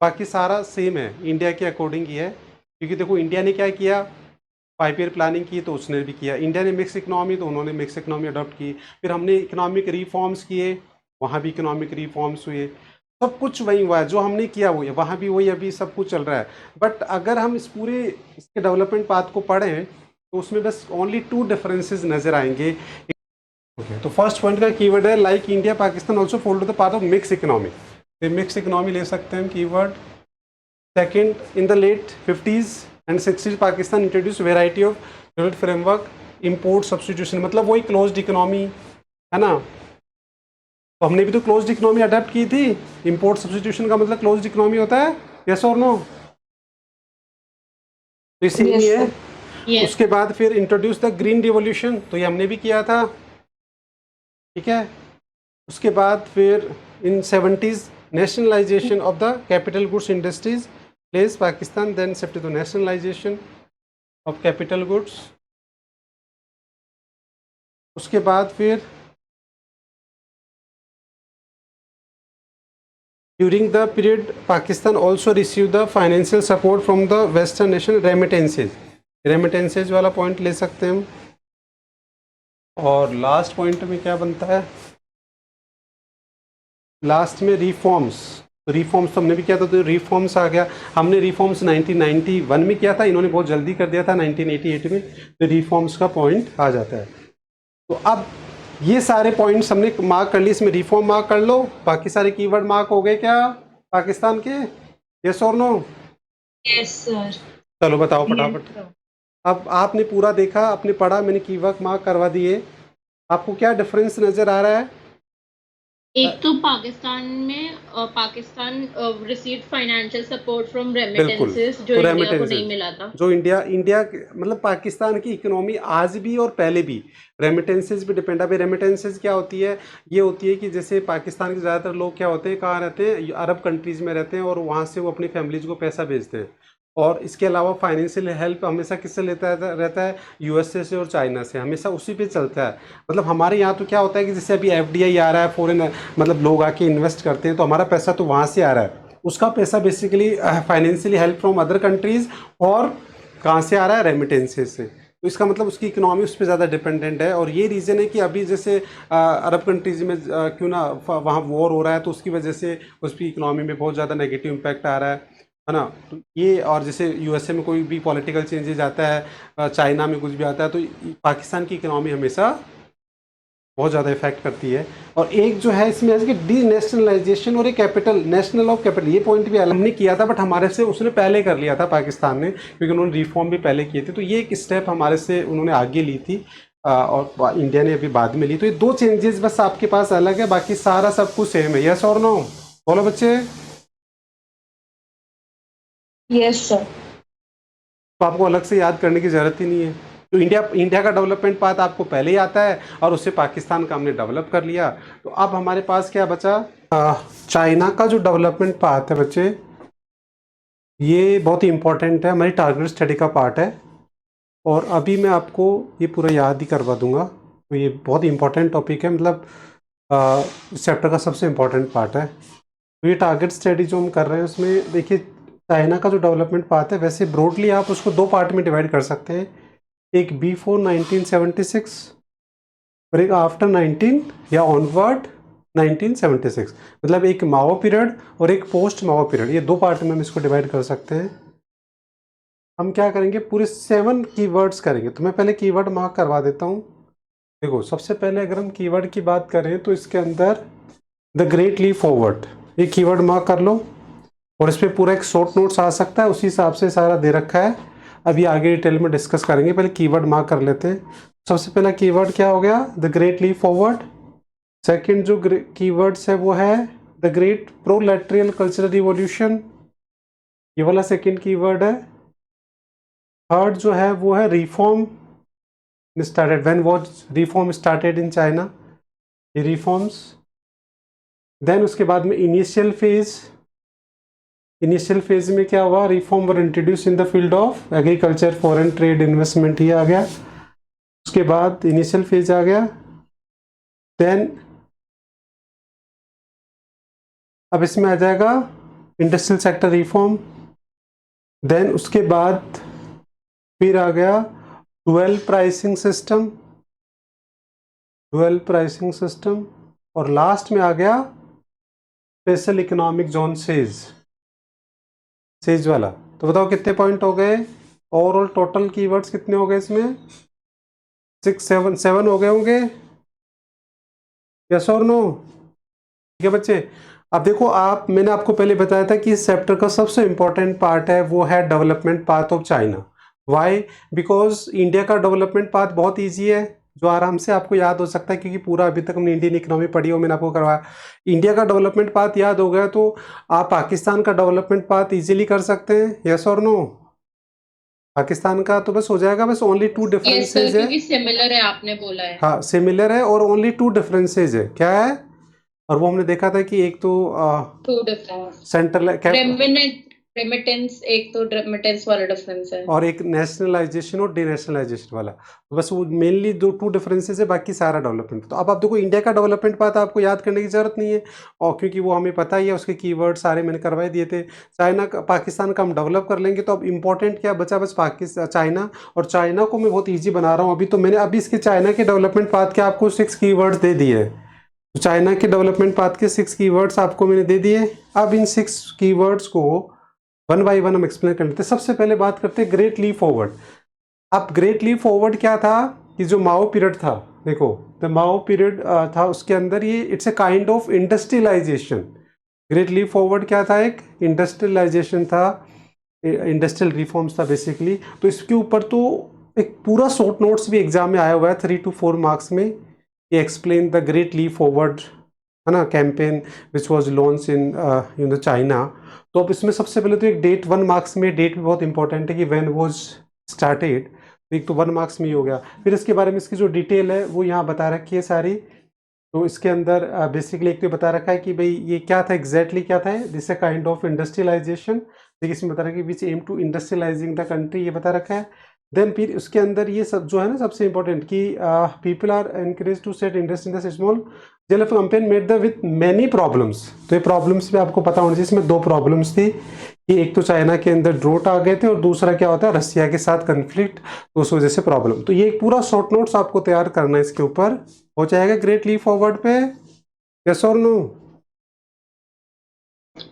Speaker 1: बाकी सारा सेम है, इंडिया के अकॉर्डिंग ही है। क्योंकि देखो इंडिया ने क्या किया, 5 ईयर प्लानिंग की तो उसने भी किया, इंडिया ने मिक्स इकोनॉमी तो उन्होंने मिक्स इकोनॉमी अडॉप्ट की, फिर हमने इकोनॉमिक रिफॉर्म्स किए, वहाँ भी इकोनॉमिक रिफॉर्म्स हुए, सब कुछ वही हुआ है, जो हमने किया वही है, वहाँ भी वही अभी सब कुछ चल रहा है। बट अगर हम इस पूरे इसके डेवलपमेंट पाथ को पढ़ें तो उसमें बस ओनली 2 डिफरेंसेस नज़र आएंगे। तो फर्स्ट पॉइंट का कीवर्ड है like India Pakistan also follow the path of mix economy, तो मिक्स इकोनॉमी ले सकते हैं हम keyword. Second, in the late 50s and 60s Pakistan introduce variety of trade framework, import substitution, मतलब वही क्लोज्ड इकोनॉमी है ना। तो हमने भी तो क्लोज्ड इकोनॉमी अडेप्ट की थी, इम्पोर्ट सब्सटीट्यूशन का मतलब क्लोज्ड इकोनॉमी होता है, यस और नो? तो इसीलिए
Speaker 2: Yes,
Speaker 1: है।
Speaker 3: Yes.
Speaker 1: उसके बाद फिर इंट्रोड्यूस द ग्रीन रिवॉल्यूशन, तो ये हमने भी किया था, ठीक है। उसके बाद फिर in 70s nationalisation of the capital goods industries place Pakistan, then shift to nationalisation of capital goods. उसके बाद फिर during the period Pakistan also receive the financial support from the western nation, remittances, remittances वाला पॉइंट ले सकते हैं हम। और last point में क्या बनता है, लास्ट में रिफॉर्म्स, तो रिफॉर्म्स तो हमने भी किया था, तो रिफॉर्म्स आ गया। हमने रिफॉर्म्स 1991 में किया था, इन्होंने बहुत जल्दी कर दिया था 1988 में, तो रिफॉर्म्स का पॉइंट आ जाता है। तो अब ये सारे पॉइंट्स हमने मार्क कर लिए, इसमें रिफॉर्म मार्क कर लो, बाकी सारे कीवर्ड मार्क हो गए क्या पाकिस्तान के, यस और नो?
Speaker 3: Yes sir.
Speaker 1: चलो बताओ फटाफट। अब आपने पूरा देखा, आपने पढ़ा, मैंने कीवर्ड मार्क करवा दिए, आपको क्या डिफरेंस नज़र आ रहा है?
Speaker 3: एक तो Pakistan received financial support from remittances जो
Speaker 1: तो
Speaker 3: इंडिया को
Speaker 1: रेमिटेंसेज,
Speaker 3: नहीं मिला था।
Speaker 1: जो इंडिया मतलब पाकिस्तान की इकोनॉमी आज भी और पहले भी रेमिटेंसेज पे डिपेंड है। अभी रेमिटेंसेज क्या होती है, ये होती है कि जैसे पाकिस्तान के ज़्यादातर लोग क्या होते हैं, कहाँ रहते हैं, अरब कंट्रीज़ में रहते हैं, और वहाँ से वो अपनी फैमिलीज़ को पैसा भेजते हैं। और इसके अलावा फाइनेंशियल हेल्प हमेशा किससे रहता है, यूएसए से और चाइना से, हमेशा उसी पे चलता है। मतलब हमारे यहाँ तो क्या होता है कि जैसे अभी एफडीआई आ रहा है, फॉरेन मतलब लोग आके इन्वेस्ट करते हैं, तो हमारा पैसा तो वहाँ से आ रहा है, उसका पैसा basically financially help from other countries, और कहाँ से आ रहा है, रेमिटेंसेज से। तो इसका मतलब उसकी इकोनॉमी उस पर ज़्यादा डिपेंडेंट है। और ये रीज़न है कि अभी जैसे अरब कंट्रीज़ में क्यों ना वहाँ वॉर हो रहा है, तो उसकी वजह से उसकी इकोनॉमी में बहुत ज़्यादा नेगेटिव इम्पैक्ट आ रहा है ना। तो ये, और जैसे यूएसए में कोई भी पॉलिटिकल चेंजेस आता है, चाइना में कुछ भी आता है, तो पाकिस्तान की इकोनॉमी हमेशा बहुत ज़्यादा इफेक्ट करती है। और एक जो है इसमें है कि डी नेशनलाइजेशन और एक कैपिटल, नेशनल ऑफ कैपिटल, ये पॉइंट भी अलग हमने किया था, बट हमारे से उसने पहले कर लिया था पाकिस्तान ने, क्योंकि उन्होंने रिफॉर्म भी पहले किए थे। तो ये एक स्टेप हमारे से उन्होंने आगे ली थी, और इंडिया ने अभी बाद में ली। तो ये 2 चेंजेस बस आपके पास अलग है, बाकी सारा सब कुछ सेम है, यस और नो? बोलो बच्चे।
Speaker 2: Yes, sir.
Speaker 1: तो आपको अलग से याद करने की ज़रूरत ही नहीं है। तो इंडिया का डेवलपमेंट पाथ आपको पहले ही आता है और उससे पाकिस्तान का हमने डेवलप कर लिया। तो अब हमारे पास क्या बचा, चाइना का जो डेवलपमेंट पाथ है बच्चे, ये बहुत ही इंपॉर्टेंट है, हमारी टारगेट स्टडी का पार्ट है और अभी मैं आपको ये पूरा याद ही करवा दूंगा। तो ये बहुत ही इंपॉर्टेंट टॉपिक है, मतलब इस चैप्टर का सबसे इम्पॉर्टेंट पार्ट है। तो ये टारगेट स्टडी जो हम कर रहे हैं उसमें देखिए, चाइना का जो डेवलपमेंट पाथ है वैसे ब्रॉडली आप उसको दो पार्ट में डिवाइड कर सकते हैं, एक बिफोर 1976 और एक आफ्टर 19 या ऑनवर्ड 1976, मतलब एक माओ पीरियड और एक पोस्ट माओ पीरियड, ये दो पार्ट में हम इसको डिवाइड कर सकते हैं। हम क्या करेंगे, पूरे 7 कीवर्ड्स करेंगे। तो मैं पहले कीवर्ड मार्क करवा देता हूँ। देखो, सबसे पहले अगर हम कीवर्ड की बात करें तो इसके अंदर द ग्रेट लीप फॉरवर्ड, ये कीवर्ड मार्क कर लो और इस पर पूरा एक शॉर्ट नोट्स आ सकता है, उसी हिसाब से सारा दे रखा है। अभी आगे डिटेल में डिस्कस करेंगे, पहले कीवर्ड मार्क कर लेते हैं। सबसे पहला कीवर्ड क्या हो गया, the great leap forward. Second जो कीवर्ड्स है वो है the great proletarian cultural revolution, ये वाला सेकंड कीवर्ड है। थर्ड जो है वो है reform started, when was reform started in China, ये रिफॉर्म्स। देन उसके बाद में इनिशियल फेज, इनिशियल फेज में क्या हुआ, reform were introduce in the field of agriculture, foreign trade, investment, ये आ गया। उसके बाद इनिशियल फेज आ गया। देन अब इसमें आ जाएगा इंडस्ट्रियल सेक्टर रिफॉर्म। देन उसके बाद फिर आ गया dual pricing system, dual pricing system, और लास्ट में आ गया स्पेशल इकोनॉमिक जोन सेज वाला। तो बताओ कितने पॉइंट हो गए, ओवरऑल टोटल कीवर्ड्स कितने हो गए इसमें, 7 हो गए होंगे, यस और नो? ठीक है बच्चे। अब देखो, मैंने आपको पहले बताया था कि इस चैप्टर का सबसे इंपॉर्टेंट पार्ट है वो है development path of China. Why? Because India का डेवलपमेंट पाथ बहुत ईजी है, जो आराम से आपको याद हो सकता है, क्योंकि पूरा अभी तक हमने इंडियन इकोनॉमी पढ़ी हो, मैंने आपको करवाया। इंडिया का डेवलपमेंट पाथ याद हो गया तो आप पाकिस्तान का डेवलपमेंट पाथ इजीली कर सकते हैं, यस और नो? पाकिस्तान का तो बस हो जाएगा, बस ओनली 2
Speaker 3: यस सर,
Speaker 1: डिफरेंसेज है।
Speaker 3: क्योंकि सिमिलर है, आपने बोला है।
Speaker 1: हाँ, सिमिलर है और ओनली 2 डिफरेंसेज है, क्या है? और वो हमने देखा था कि एक तो
Speaker 3: टू डिफरेंस,
Speaker 1: सेंट्रल
Speaker 3: रेमिटेंस, एक तो रेमिटेंस वाला डिफरेंस है
Speaker 1: और एक नेशनलाइजेशन और डीनेशनलाइजेशन वाला, बस वो मेनली 2 डिफरेंसेस है, बाकी सारा डेवलपमेंट। तो अब आप देखो, इंडिया का डेवलपमेंट पाथ आपको याद करने की जरूरत नहीं है, और क्योंकि वो हमें पता ही है, उसके कीवर्ड सारे मैंने करवाए दिए थे। चाइना का, पाकिस्तान का हम डेवलप कर लेंगे। तो अब इंपॉर्टेंट क्या बचा, बस पाकिस्तान, चाइना। और चाइना को मैं बहुत ईजी बना रहा हूँ अभी, तो मैंने अभी इसके चाइना के डेवलपमेंट पाथ के आपको 6 कीवर्ड्स दे दिए। तो चाइना के डेवलपमेंट पाथ के 6 कीवर्ड्स आपको मैंने दे दिए। अब इन 6 कीवर्ड्स को वन बाई वन हम एक्सप्लेन कर लेते हैं। सबसे पहले बात करते हैं ग्रेट लीप फॉरवर्ड। अब ग्रेट लीप फॉरवर्ड क्या था, कि जो माओ पीरियड था, देखो द माओ पीरियड था, उसके अंदर ये it's a kind of industrialisation. Great leap forward क्या था, एक इंडस्ट्रियलाइजेशन था, इंडस्ट्रियल रिफॉर्म्स था बेसिकली। तो इसके ऊपर तो एक पूरा शॉर्ट नोट्स भी एग्जाम में आया हुआ है, 3 to 4 मार्क्स में। ये explain the great leap forward, है ना, campaign which was launch in China. तो अब इसमें सबसे पहले तो एक डेट, 1 मार्क्स में डेट भी बहुत इंपॉर्टेंट है कि व्हेन वॉज स्टार्टेड, तो एक तो 1 मार्क्स में ही हो गया। फिर इसके बारे में इसकी जो डिटेल है वो यहाँ बता रखी है सारी। तो इसके अंदर बेसिकली एक तो बता रखा है कि भाई ये क्या था, एग्जैक्टली क्या था, this a kind of industrialisation. देखिए इसमें बता रखा है कि which aim to industrialising the country, ये बता रखा है। देन फिर उसके अंदर ये सब जो है ना, सबसे इंपॉर्टेंट कि people are encourage to set industry in the small jail campaign made the with many problems. तो ये प्रॉब्लम्स भी आपको पता होना चाहिए। इसमें 2 प्रॉब्लम्स थी कि एक तो चाइना के अंदर ड्रोट आ गए थे और दूसरा क्या होता है, रसिया के साथ कन्फ्लिक्ट, तो उस वजह से प्रॉब्लम। तो ये एक पूरा शॉर्ट नोट्स आपको तैयार करना है इसके ऊपर, हो जाएगा ग्रेट लीप फॉरवर्ड पे, यस और no?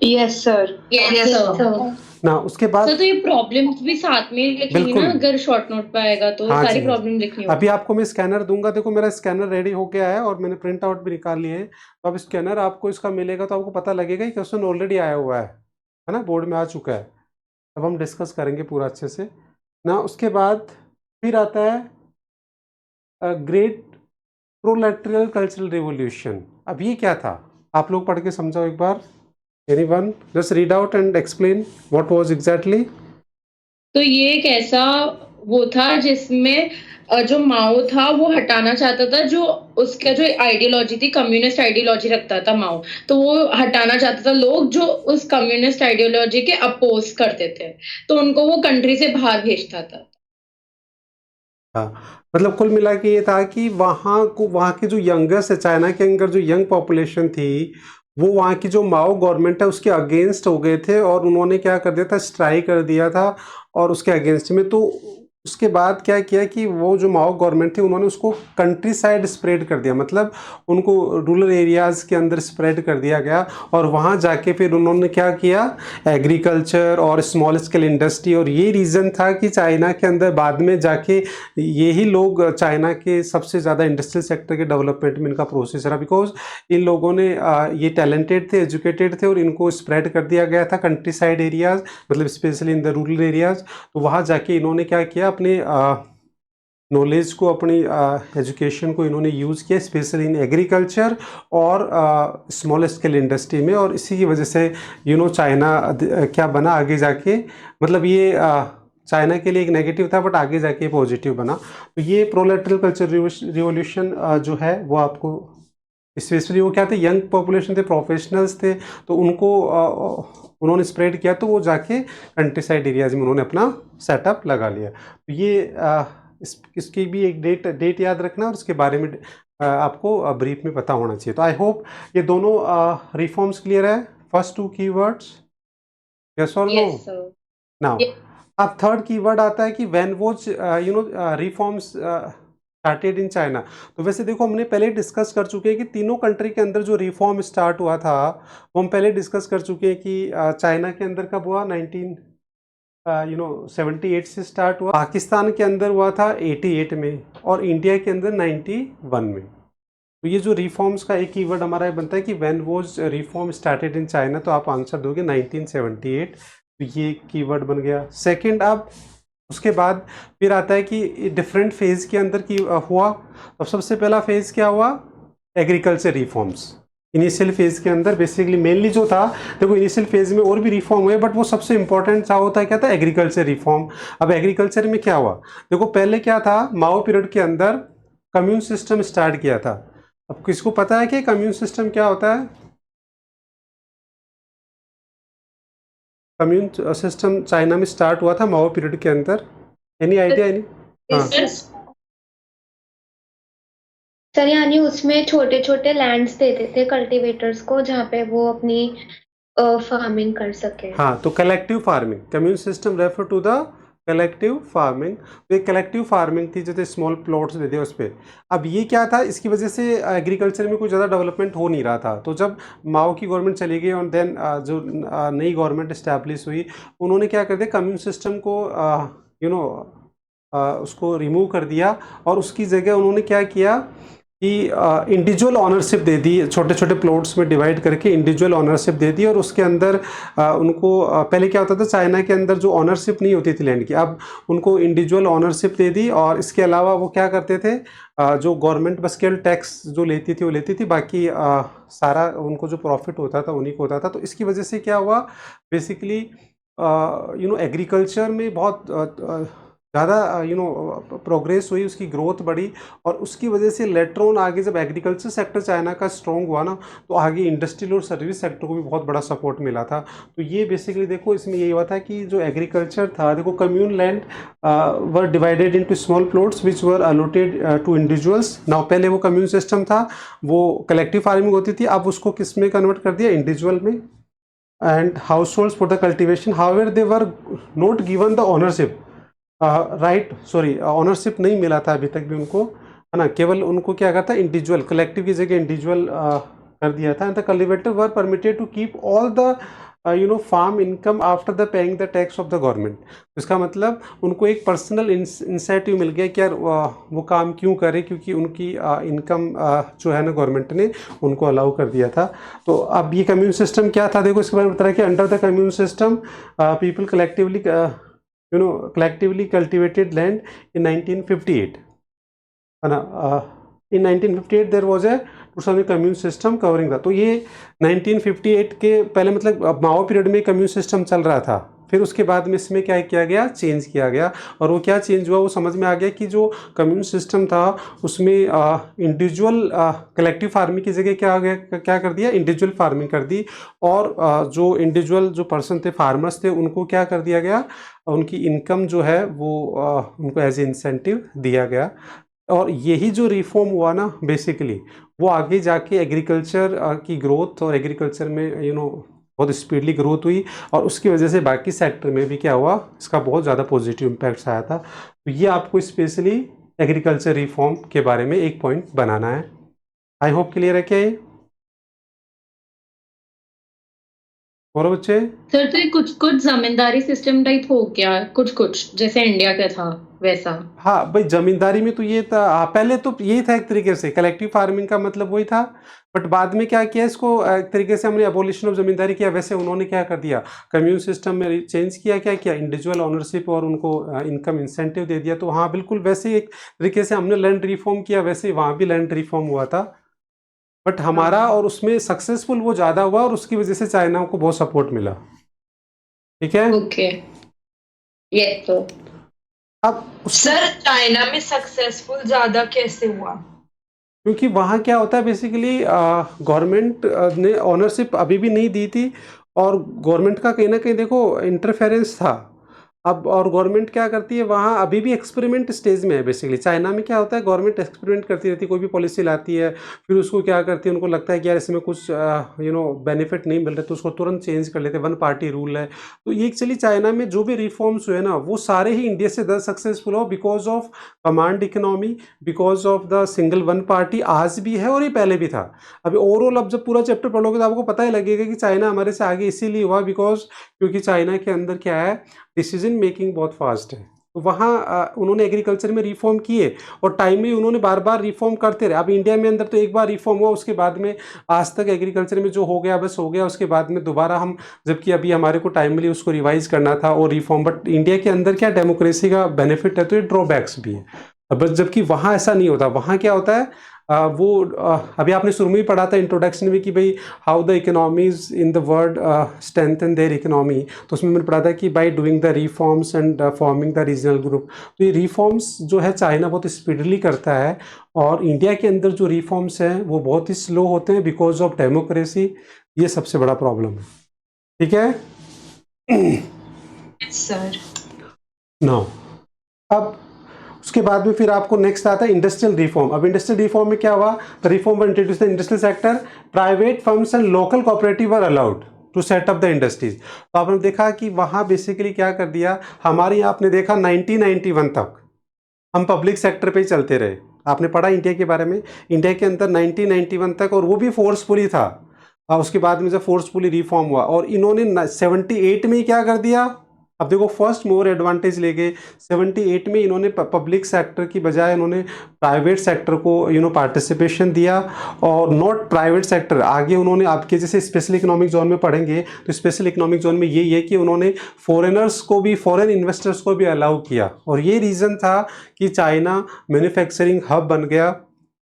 Speaker 2: Yes, sir.
Speaker 3: Yes sir.
Speaker 1: ना उसके बाद
Speaker 3: सर तो ये प्रॉब्लम्स भी साथ में लिखेंगे
Speaker 1: बिल्कुल।
Speaker 3: ना, अगर शॉर्ट नोट पे आएगा तो
Speaker 1: हाँ
Speaker 3: सारी
Speaker 1: जी,
Speaker 3: प्रॉब्लम लिखनी होगी।
Speaker 1: अभी आपको मैं स्कैनर दूंगा, देखो मेरा स्कैनर रेडी हो गया है और मैंने प्रिंट आउट भी निकाल लिए हैं। तो अब स्कैनर आपको इसका मिलेगा तो आपको पता लगेगा कि क्वेश्चन ऑलरेडी आया हुआ है ना, बोर्ड में आ चुका है। अब हम डिस्कस करेंगे पूरा अच्छे से ना। उसके बाद फिर आता है ग्रेट प्रोलेटेरियल कल्चरल रिवॉल्यूशन। अब ये क्या था, आप लोग पढ़ के समझाओ एक बार, Anyone? Just read out and explain what was exactly.
Speaker 3: तो ये एक ऐसा वो था जिसमें जो माओ था वो हटाना चाहता था, जो उसका जो आइडियोलॉजी थी, कम्युनिस्ट आइडियोलॉजी रखता था माओ, तो वो हटाना चाहता था लोग जो उस कम्युनिस्ट आइडियोलॉजी के अपोज करते थे, तो उनको वो कंट्री से बाहर भेजता था।
Speaker 1: हाँ, मतलब कुल मिला के ये था कि वहाँ की जो यंगेस्ट है, चाइना के अंदर जो यंग पॉपुलेशन थी, वो वहाँ की जो माओ गवर्नमेंट है उसके अगेंस्ट हो गए थे और उन्होंने क्या कर दिया था, स्ट्राइक कर दिया था और उसके अगेंस्ट में। तो उसके बाद क्या किया कि वो जो माओ गवर्नमेंट थी उन्होंने उसको कंट्री साइड स्प्रेड कर दिया, मतलब उनको रूरल एरियाज़ के अंदर स्प्रेड कर दिया गया और वहाँ जाके फिर उन्होंने क्या किया, एग्रीकल्चर और स्मॉल स्केल इंडस्ट्री। और ये रीज़न था कि चाइना के अंदर बाद में जाके यही लोग चाइना के सबसे ज़्यादा इंडस्ट्रियल सेक्टर के डेवलपमेंट में इनका प्रोसेस रहा, बिकॉज इन लोगों ने ये टैलेंटेड थे, एजुकेटेड थे और इनको स्प्रेड कर दिया गया था कंट्री साइड एरियाज़, मतलब specially in the rural areas. तो वहाँ जाके इन्होंने क्या किया, अपने नॉलेज को, अपनी एजुकेशन को इन्होंने यूज़ किया स्पेशली इन एग्रीकल्चर और स्मॉल स्केल इंडस्ट्री में। और इसी की वजह से चाइना क्या बना आगे जाके, मतलब ये चाइना के लिए एक नेगेटिव था बट आगे जाके पॉजिटिव बना। तो ये प्रोलेटरल कल्चर रिवॉल्यूशन जो है वो आपको स्पेशली, वो क्या थे, यंग पॉपुलेशन थे, प्रोफेशनल्स थे, तो उनको उन्होंने स्प्रेड किया, तो वो जाके कंट्री साइड एरियाज में उन्होंने अपना सेटअप लगा लिया। तो ये इसकी भी एक डेट याद रखना और उसके बारे में आपको ब्रीफ में पता होना चाहिए। तो आई होप ये दोनों रिफॉर्म्स क्लियर है, फर्स्ट टू कीवर्ड्स, यस और नो?
Speaker 3: Yes, sir.
Speaker 1: नाउ अब थर्ड कीवर्ड आता है कि when was reforms started in China. तो वैसे देखो हमने पहले डिस्कस कर चुके हैं कि तीनों कंट्री के अंदर जो रिफॉर्म स्टार्ट हुआ था वो हम पहले डिस्कस कर चुके हैं कि चाइना के अंदर कब हुआ, 78 से स्टार्ट हुआ, पाकिस्तान के अंदर हुआ था 88 में और इंडिया के अंदर 91 में। तो ये जो रिफॉर्म्स का एक कीवर्ड हमारा ये बनता है कि when was reform started in China, तो आप आंसर दोगे 1978, तो ये कीवर्ड बन गया। सेकंड, अब उसके बाद फिर आता है कि डिफरेंट फेज़ के अंदर की हुआ। तो सबसे पहला फेज़ क्या हुआ, एग्रीकल्चर रिफॉर्म्स। इनिशियल फेज़ के अंदर बेसिकली मेनली जो था, देखो इनिशियल फेज़ में और भी रिफॉर्म हुए बट वो सबसे इंपॉर्टेंट क्या होता है, क्या था, एग्रीकल्चर रिफॉर्म। अब एग्रीकल्चर में क्या हुआ, देखो पहले क्या था, माओ पीरियड के अंदर कम्यून सिस्टम स्टार्ट किया था। अब किसको पता है कि कम्यून सिस्टम क्या होता है? कम्यून सिस्टम चाइना में स्टार्ट हुआ था माओ पीरियड के अंदर, एनी आइडिया? एनी? हाँ,
Speaker 4: सर यानी उसमें छोटे छोटे लैंड्स देते थे कल्टीवेटर्स को जहाँ पे वो अपनी फार्मिंग कर सके।
Speaker 1: हाँ, तो collective farming, commune system refer to the collective farming. तो एक कलेक्टिव फार्मिंग थी, जैसे स्मॉल प्लॉट्स दे दिए उस पर। अब ये क्या था, इसकी वजह से एग्रीकल्चर में कोई ज़्यादा डेवलपमेंट हो नहीं रहा था। तो जब माओ की गवर्नमेंट चली गई और देन जो नई गवर्नमेंट इस्टेब्लिश हुई, उन्होंने क्या कर दिया, कम्यून सिस्टम को उसको रिमूव कर दिया और उसकी जगह उन्होंने क्या किया कि इंडिविजुअल ऑनरशिप दे दी, छोटे छोटे प्लॉट्स में डिवाइड करके इंडिविजुअल ऑनरशिप दे दी। और उसके अंदर उनको पहले क्या होता था, चाइना के अंदर जो ऑनरशिप नहीं होती थी लैंड की, अब उनको इंडिविजुअल ऑनरशिप दे दी। और इसके अलावा वो क्या करते थे, जो गवर्नमेंट बस केवल टैक्स जो लेती थी वो लेती थी, बाकी सारा उनको जो प्रॉफिट होता था उन्हीं को होता था। तो इसकी वजह से क्या हुआ, बेसिकली एग्रीकल्चर में बहुत ज़्यादा प्रोग्रेस हुई, उसकी ग्रोथ बढ़ी। और उसकी वजह से लेटर ऑन आगे जब एग्रीकल्चर सेक्टर चाइना का स्ट्रॉन्ग हुआ ना, तो आगे इंडस्ट्रियल और सर्विस सेक्टर को भी बहुत बड़ा सपोर्ट मिला था। तो ये बेसिकली देखो इसमें यही हुआ था कि जो एग्रीकल्चर था, देखो commune land were divided into small plots which were allotted to individuals. Now पहले वो कम्यून सिस्टम था, वो कलेक्टिव फार्मिंग होती थी, अब उसको किस में कन्वर्ट कर दिया, इंडिविजुअल में। And house holds for the cultivation, however they were not given the ownership, right, sorry, ownership नहीं मिला था अभी तक भी उनको, है ना, केवल उनको क्या कहा था, इंडिविजुअल, कलेक्टिव की जगह इंडिविजुअल कर दिया था। And the cultivator were permitted to keep all the farm income after the paying the tax of the government. इसका मतलब उनको एक पर्सनल इंसेंटिव मिल गया कि यार वो काम क्यों करे, क्योंकि उनकी इनकम जो है ना गवर्नमेंट ने उनको अलाउ कर दिया था। तो अब ये कम्यून सिस्टम क्या था, देखो इसके बारे में बता रहा है कि under the commune system people collectively collectively cultivated land in 1958, है ना। In 1958 there was a to commune system covering the, तो ये 1958 के पहले मतलब माओ पीरियड में कम्यून सिस्टम चल रहा था, फिर उसके बाद में इसमें क्या किया गया, चेंज किया गया। और वो क्या चेंज हुआ, वो समझ में आ गया कि जो कम्यून सिस्टम था उसमें इंडिविजुअल कलेक्टिव फार्मिंग की जगह क्या आ गया, क्या कर दिया, इंडिविजुअल फार्मिंग कर दी। और जो इंडिविजुअल जो पर्सन थे, फार्मर्स थे, उनको क्या कर दिया गया, उनकी इनकम जो है वो उनको एज ए इंसेंटिव दिया गया। और यही जो रिफॉर्म हुआ ना बेसिकली, वो आगे जाके एग्रीकल्चर की ग्रोथ, और एग्रीकल्चर में बहुत स्पीडली ग्रोथ हुई, और उसकी वजह से बाकी सेक्टर में भी क्या हुआ, इसका बहुत ज़्यादा पॉजिटिव इम्पैक्ट्स आया था। तो ये आपको स्पेशली एग्रीकल्चर रिफॉर्म के बारे में एक पॉइंट बनाना है। आई होप क्लियर है क्या ये और बच्चे?
Speaker 3: सर तो ये कुछ कुछ जमींदारी सिस्टम टाइप हो गया, कुछ कुछ जैसे इंडिया का था वैसा।
Speaker 1: हाँ भाई, जमींदारी में तो ये था, पहले तो यही था एक तरीके से, कलेक्टिव फार्मिंग का मतलब वही था। बट बाद में क्या किया, इसको एक तरीके से हमने एबोलिशन ऑफ जमींदारी किया, वैसे उन्होंने क्या कर दिया, कम्यून सिस्टम में चेंज किया, क्या किया, इंडिविजुअल ओनरशिप और उनको इनकम इंसेंटिव दे दिया। तो हाँ बिल्कुल वैसे ही एक तरीके से हमने लैंड रिफॉर्म किया, वैसे ही वहाँ भी लैंड रिफॉर्म हुआ था। बट हमारा और उसमें सक्सेसफुल वो ज़्यादा हुआ, और उसकी वजह से चाइना को बहुत सपोर्ट मिला। ठीक है,
Speaker 3: ओके, यस तो
Speaker 1: अब
Speaker 5: सर चाइना में सक्सेसफुल ज्यादा कैसे हुआ?
Speaker 1: क्योंकि वहाँ क्या होता है बेसिकली, गवर्नमेंट ने ओनरशिप अभी भी नहीं दी थी, और गवर्नमेंट का कहीं ना कहीं देखो इंटरफेरेंस था। अब और गवर्नमेंट क्या करती है, वहाँ अभी भी एक्सपेरिमेंट स्टेज में है। बेसिकली चाइना में क्या होता है, गवर्नमेंट एक्सपेरिमेंट करती रहती है, कोई भी पॉलिसी लाती है, फिर उसको क्या करती है, उनको लगता है कि यार इसमें कुछ बेनिफिट नहीं मिल रहे, तो उसको तुरंत चेंज कर लेते हैं, वन पार्टी रूल है। तो ये एक्चुअली चाइना में जो भी रिफॉर्म्स हुए ना, वो सारे ही इंडिया से ज़्यादा सक्सेसफुल हो, because of command economy, because of the single one party. आज भी है और ये पहले भी था। अभी ओवरऑल अब जब पूरा चैप्टर पढ़ोगे तो आपको पता ही लगेगा कि चाइना हमारे से आगे इसीलिए हुआ, बिकॉज क्योंकि चाइना के अंदर क्या है, डिसीजन मेकिंग बहुत फास्ट है। तो वहाँ उन्होंने एग्रीकल्चर में रिफॉर्म किए, और टाइमली उन्होंने बार बार रिफॉर्म करते रहे। अब इंडिया में अंदर तो एक बार रिफॉर्म हुआ, उसके बाद में आज तक एग्रीकल्चर में जो हो गया बस हो गया, उसके बाद में दोबारा हम, जबकि अभी हमारे को टाइमली उसको रिवाइज करना था और रिफॉर्म। बट इंडिया के अंदर क्या डेमोक्रेसी का बेनिफिट है, तो ये ड्रॉबैक्स भी है। बस जबकि वहाँ ऐसा नहीं होता। वहाँ क्या होता है, अभी आपने शुरू में ही पढ़ा था इंट्रोडक्शन में कि भाई how the economies in the world strengthen there economy. तो उसमें मैंने पढ़ा था कि by doing the reforms and forming the regional group. तो ये रिफॉर्म्स जो है चाइना बहुत स्पीडली करता है, और इंडिया के अंदर जो रिफॉर्म्स हैं वो बहुत ही स्लो होते हैं बिकॉज ऑफ डेमोक्रेसी। ये सबसे बड़ा प्रॉब्लम है। ठीक है
Speaker 5: सर
Speaker 1: नाउ, अब उसके बाद में फिर आपको नेक्स्ट आता है इंडस्ट्रियल रिफॉर्म। अब इंडस्ट्रियल रिफॉर्म में क्या हुआ, the reform were introduce the industrial sector, private firms and local cooperative were allowed to set up the industries. तो आपने देखा कि वहाँ बेसिकली क्या कर दिया, हमारे यहाँ आपने देखा 1991 तक हम पब्लिक सेक्टर पे ही चलते रहे। आपने पढ़ा इंडिया के बारे में, इंडिया के अंदर 1991 तक, और वो भी फोर्सफुली था। उसके बाद में जब फोर्सफुली रिफॉर्म हुआ, और इन्होंने 78 में ही क्या कर दिया, अब देखो फर्स्ट मोर एडवांटेज ले गए। 78 में इन्होंने पब्लिक सेक्टर की बजाय इन्होंने प्राइवेट सेक्टर को पार्टिसिपेशन दिया, और नॉट प्राइवेट सेक्टर। आगे उन्होंने आपके जैसे स्पेशल इकोनॉमिक जोन में पढ़ेंगे, तो स्पेशल इकोनॉमिक जोन में यही है कि उन्होंने फॉरेनर्स को भी, फॉरेन इन्वेस्टर्स को भी अलाउ किया। और ये रीज़न था कि चाइना मैन्युफैक्चरिंग हब बन गया,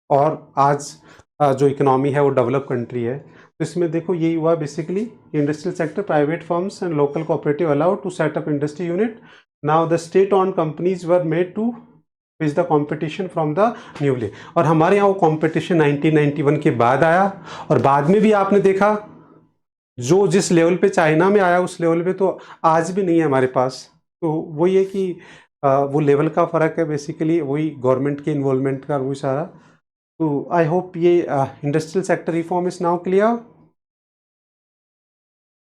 Speaker 1: और आज जो इकोनॉमी है वो डेवलप कंट्री है। तो इसमें देखो यही हुआ basically, industrial sector, private firms and local cooperative allowed to set up industry unit. Now the state own companies were made to face the competition from the newly. और हमारे यहाँ वो कंपटीशन 1991 के बाद आया, और बाद में भी आपने देखा जो जिस लेवल पे चाइना में आया उस लेवल पे तो आज भी नहीं है हमारे पास। तो वही है कि वो लेवल का फ़र्क है बेसिकली, वही गवर्नमेंट के इन्वॉल्वमेंट का, वही सारा। तो आई होप ये industrial sector reform is now clear.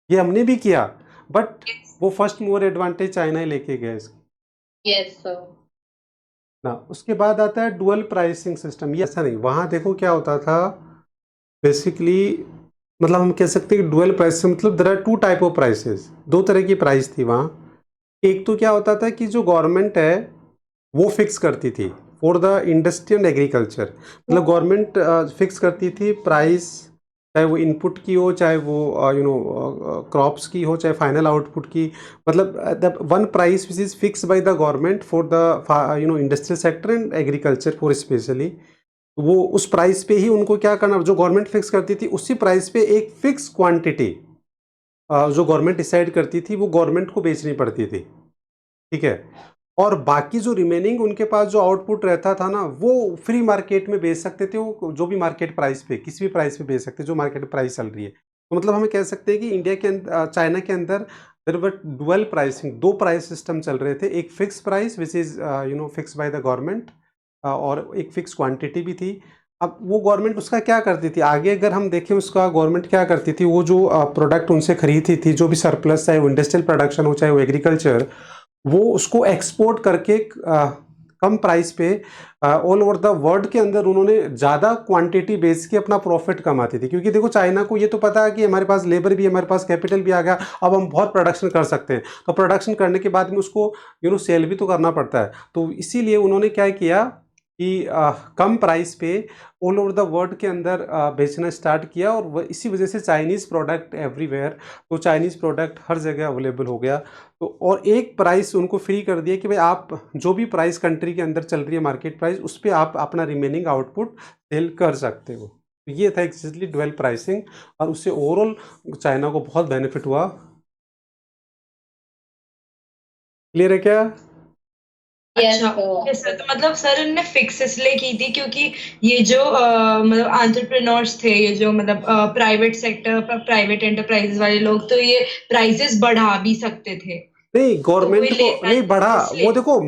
Speaker 1: ये हमने भी किया, बट वो फर्स्ट मोर एडवांटेज चाइना ही लेके गए इसकी।
Speaker 3: Yes sir.
Speaker 1: ना उसके बाद आता है डुअल प्राइसिंग सिस्टम। ये ऐसा नहीं, वहाँ देखो क्या होता था बेसिकली, मतलब हम कह सकते हैं कि डुअल प्राइस मतलब there are two type of prices, दो तरह की प्राइस थी वहाँ। एक तो क्या होता था कि जो गवर्नमेंट है वो फिक्स करती थी for the industry and agriculture, मतलब गवर्नमेंट फिक्स करती थी प्राइस, चाहे वो इनपुट की हो, चाहे वो क्रॉप्स की हो, चाहे फाइनल आउटपुट की। मतलब the one price which is fix by the government for the industrial sector and agriculture for specially. वो उस प्राइस पे ही उनको क्या करना, जो गवर्नमेंट फिक्स करती थी उसी प्राइस पे एक फिक्स क्वांटिटी जो गवर्नमेंट डिसाइड करती थी वो गवर्नमेंट को बेचनी पड़ती थी, ठीक है। और बाकी जो रिमेनिंग उनके पास जो आउटपुट रहता था ना, वो फ्री मार्केट में बेच सकते थे, वो जो भी मार्केट प्राइस पे, किसी भी प्राइस पे बेच सकते, जो मार्केट प्राइस चल रही है। तो मतलब हमें कह सकते हैं कि इंडिया के अंदर, चाइना के अंदर देयर वर डुअल प्राइसिंग, दो प्राइस सिस्टम चल रहे थे। एक fix price which is fix by the government, और एक फिक्स क्वांटिटी भी थी। अब वो गवर्नमेंट उसका क्या करती थी, आगे अगर हम देखें उसका गवर्नमेंट क्या करती थी, वो जो प्रोडक्ट उनसे खरीदती थी, जो भी सरप्लस, चाहे वो इंडस्ट्रियल प्रोडक्शन हो चाहे वो एग्रीकल्चर, वो उसको एक्सपोर्ट करके कम प्राइस पे ऑल ओवर द वर्ल्ड के अंदर उन्होंने ज़्यादा क्वांटिटी बेच के अपना प्रॉफिट कमाती थी। क्योंकि देखो चाइना को ये तो पता है कि हमारे पास लेबर भी है, हमारे पास कैपिटल भी आ गया, अब हम बहुत प्रोडक्शन कर सकते हैं। तो प्रोडक्शन करने के बाद में उसको सेल भी तो करना पड़ता है। तो इसीलिए उन्होंने क्या किया कि कम प्राइस पे ऑल ओवर द वर्ल्ड के अंदर बेचना स्टार्ट किया, और इसी वजह से चाइनीज़ प्रोडक्ट एवरीवेयर, तो चाइनीज़ प्रोडक्ट हर जगह अवेलेबल हो गया। तो और एक प्राइस उनको फ्री कर दिया कि भाई आप जो भी प्राइस कंट्री के अंदर चल रही है मार्केट प्राइस, उस पर आप अपना रिमेनिंग आउटपुट सेल कर सकते हो। तो ये था एक्चुअली ड्वेल प्राइसिंग, और उससे ओवरऑल चाइना को बहुत बेनिफिट हुआ। क्लियर है क्या?
Speaker 5: अच्छा yes, सर, तो मतलब सर उनने फिक्स इसलिए की थी क्योंकि ये जो मतलब एंटरप्रेन्योर्स थे, ये जो मतलब प्राइवेट सेक्टर, प्राइवेट एंटरप्राइजेस वाले लोग, तो ये प्राइसेस बढ़ा भी सकते थे।
Speaker 1: नहीं,
Speaker 5: तो
Speaker 1: गवर्नमेंट
Speaker 5: वही
Speaker 1: को
Speaker 5: लेना
Speaker 1: नहीं बढ़ा,
Speaker 5: इसलिए।
Speaker 1: वो देखो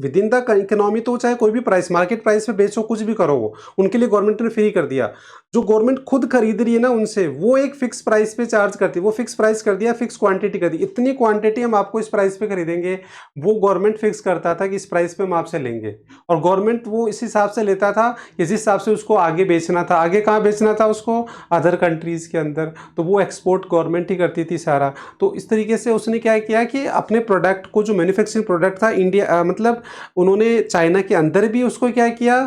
Speaker 1: विद इन द इकोनॉमी तो चाहे कोई भी प्राइस, मार्केट प्राइस पे बेचो, कुछ भी करो, वो उनके लिए गवर्नमेंट ने फ्री कर दिया। जो गवर्नमेंट खुद खरीद रही है ना उनसे, वो एक फिक्स प्राइस पे चार्ज करती है, वो फिक्स प्राइस कर दिया, फिक्स क्वांटिटी कर दी, इतनी क्वांटिटी हम आपको इस प्राइस पे खरीदेंगे, वो गवर्नमेंट फिक्स करता था कि इस प्राइस पे हम आपसे लेंगे। और गवर्नमेंट वो इस हिसाब से लेता था, इस हिसाब से उसको आगे बेचना था। आगे कहाँ बेचना था उसको? अदर कंट्रीज़ के अंदर। तो वो एक्सपोर्ट गवर्नमेंट ही करती थी सारा। तो इस तरीके से उसने क्या किया कि अपने प्रोडक्ट को, जो मैन्युफैक्चरिंग प्रोडक्ट था इंडिया, मतलब उन्होंने चाइना के अंदर भी उसको क्या किया,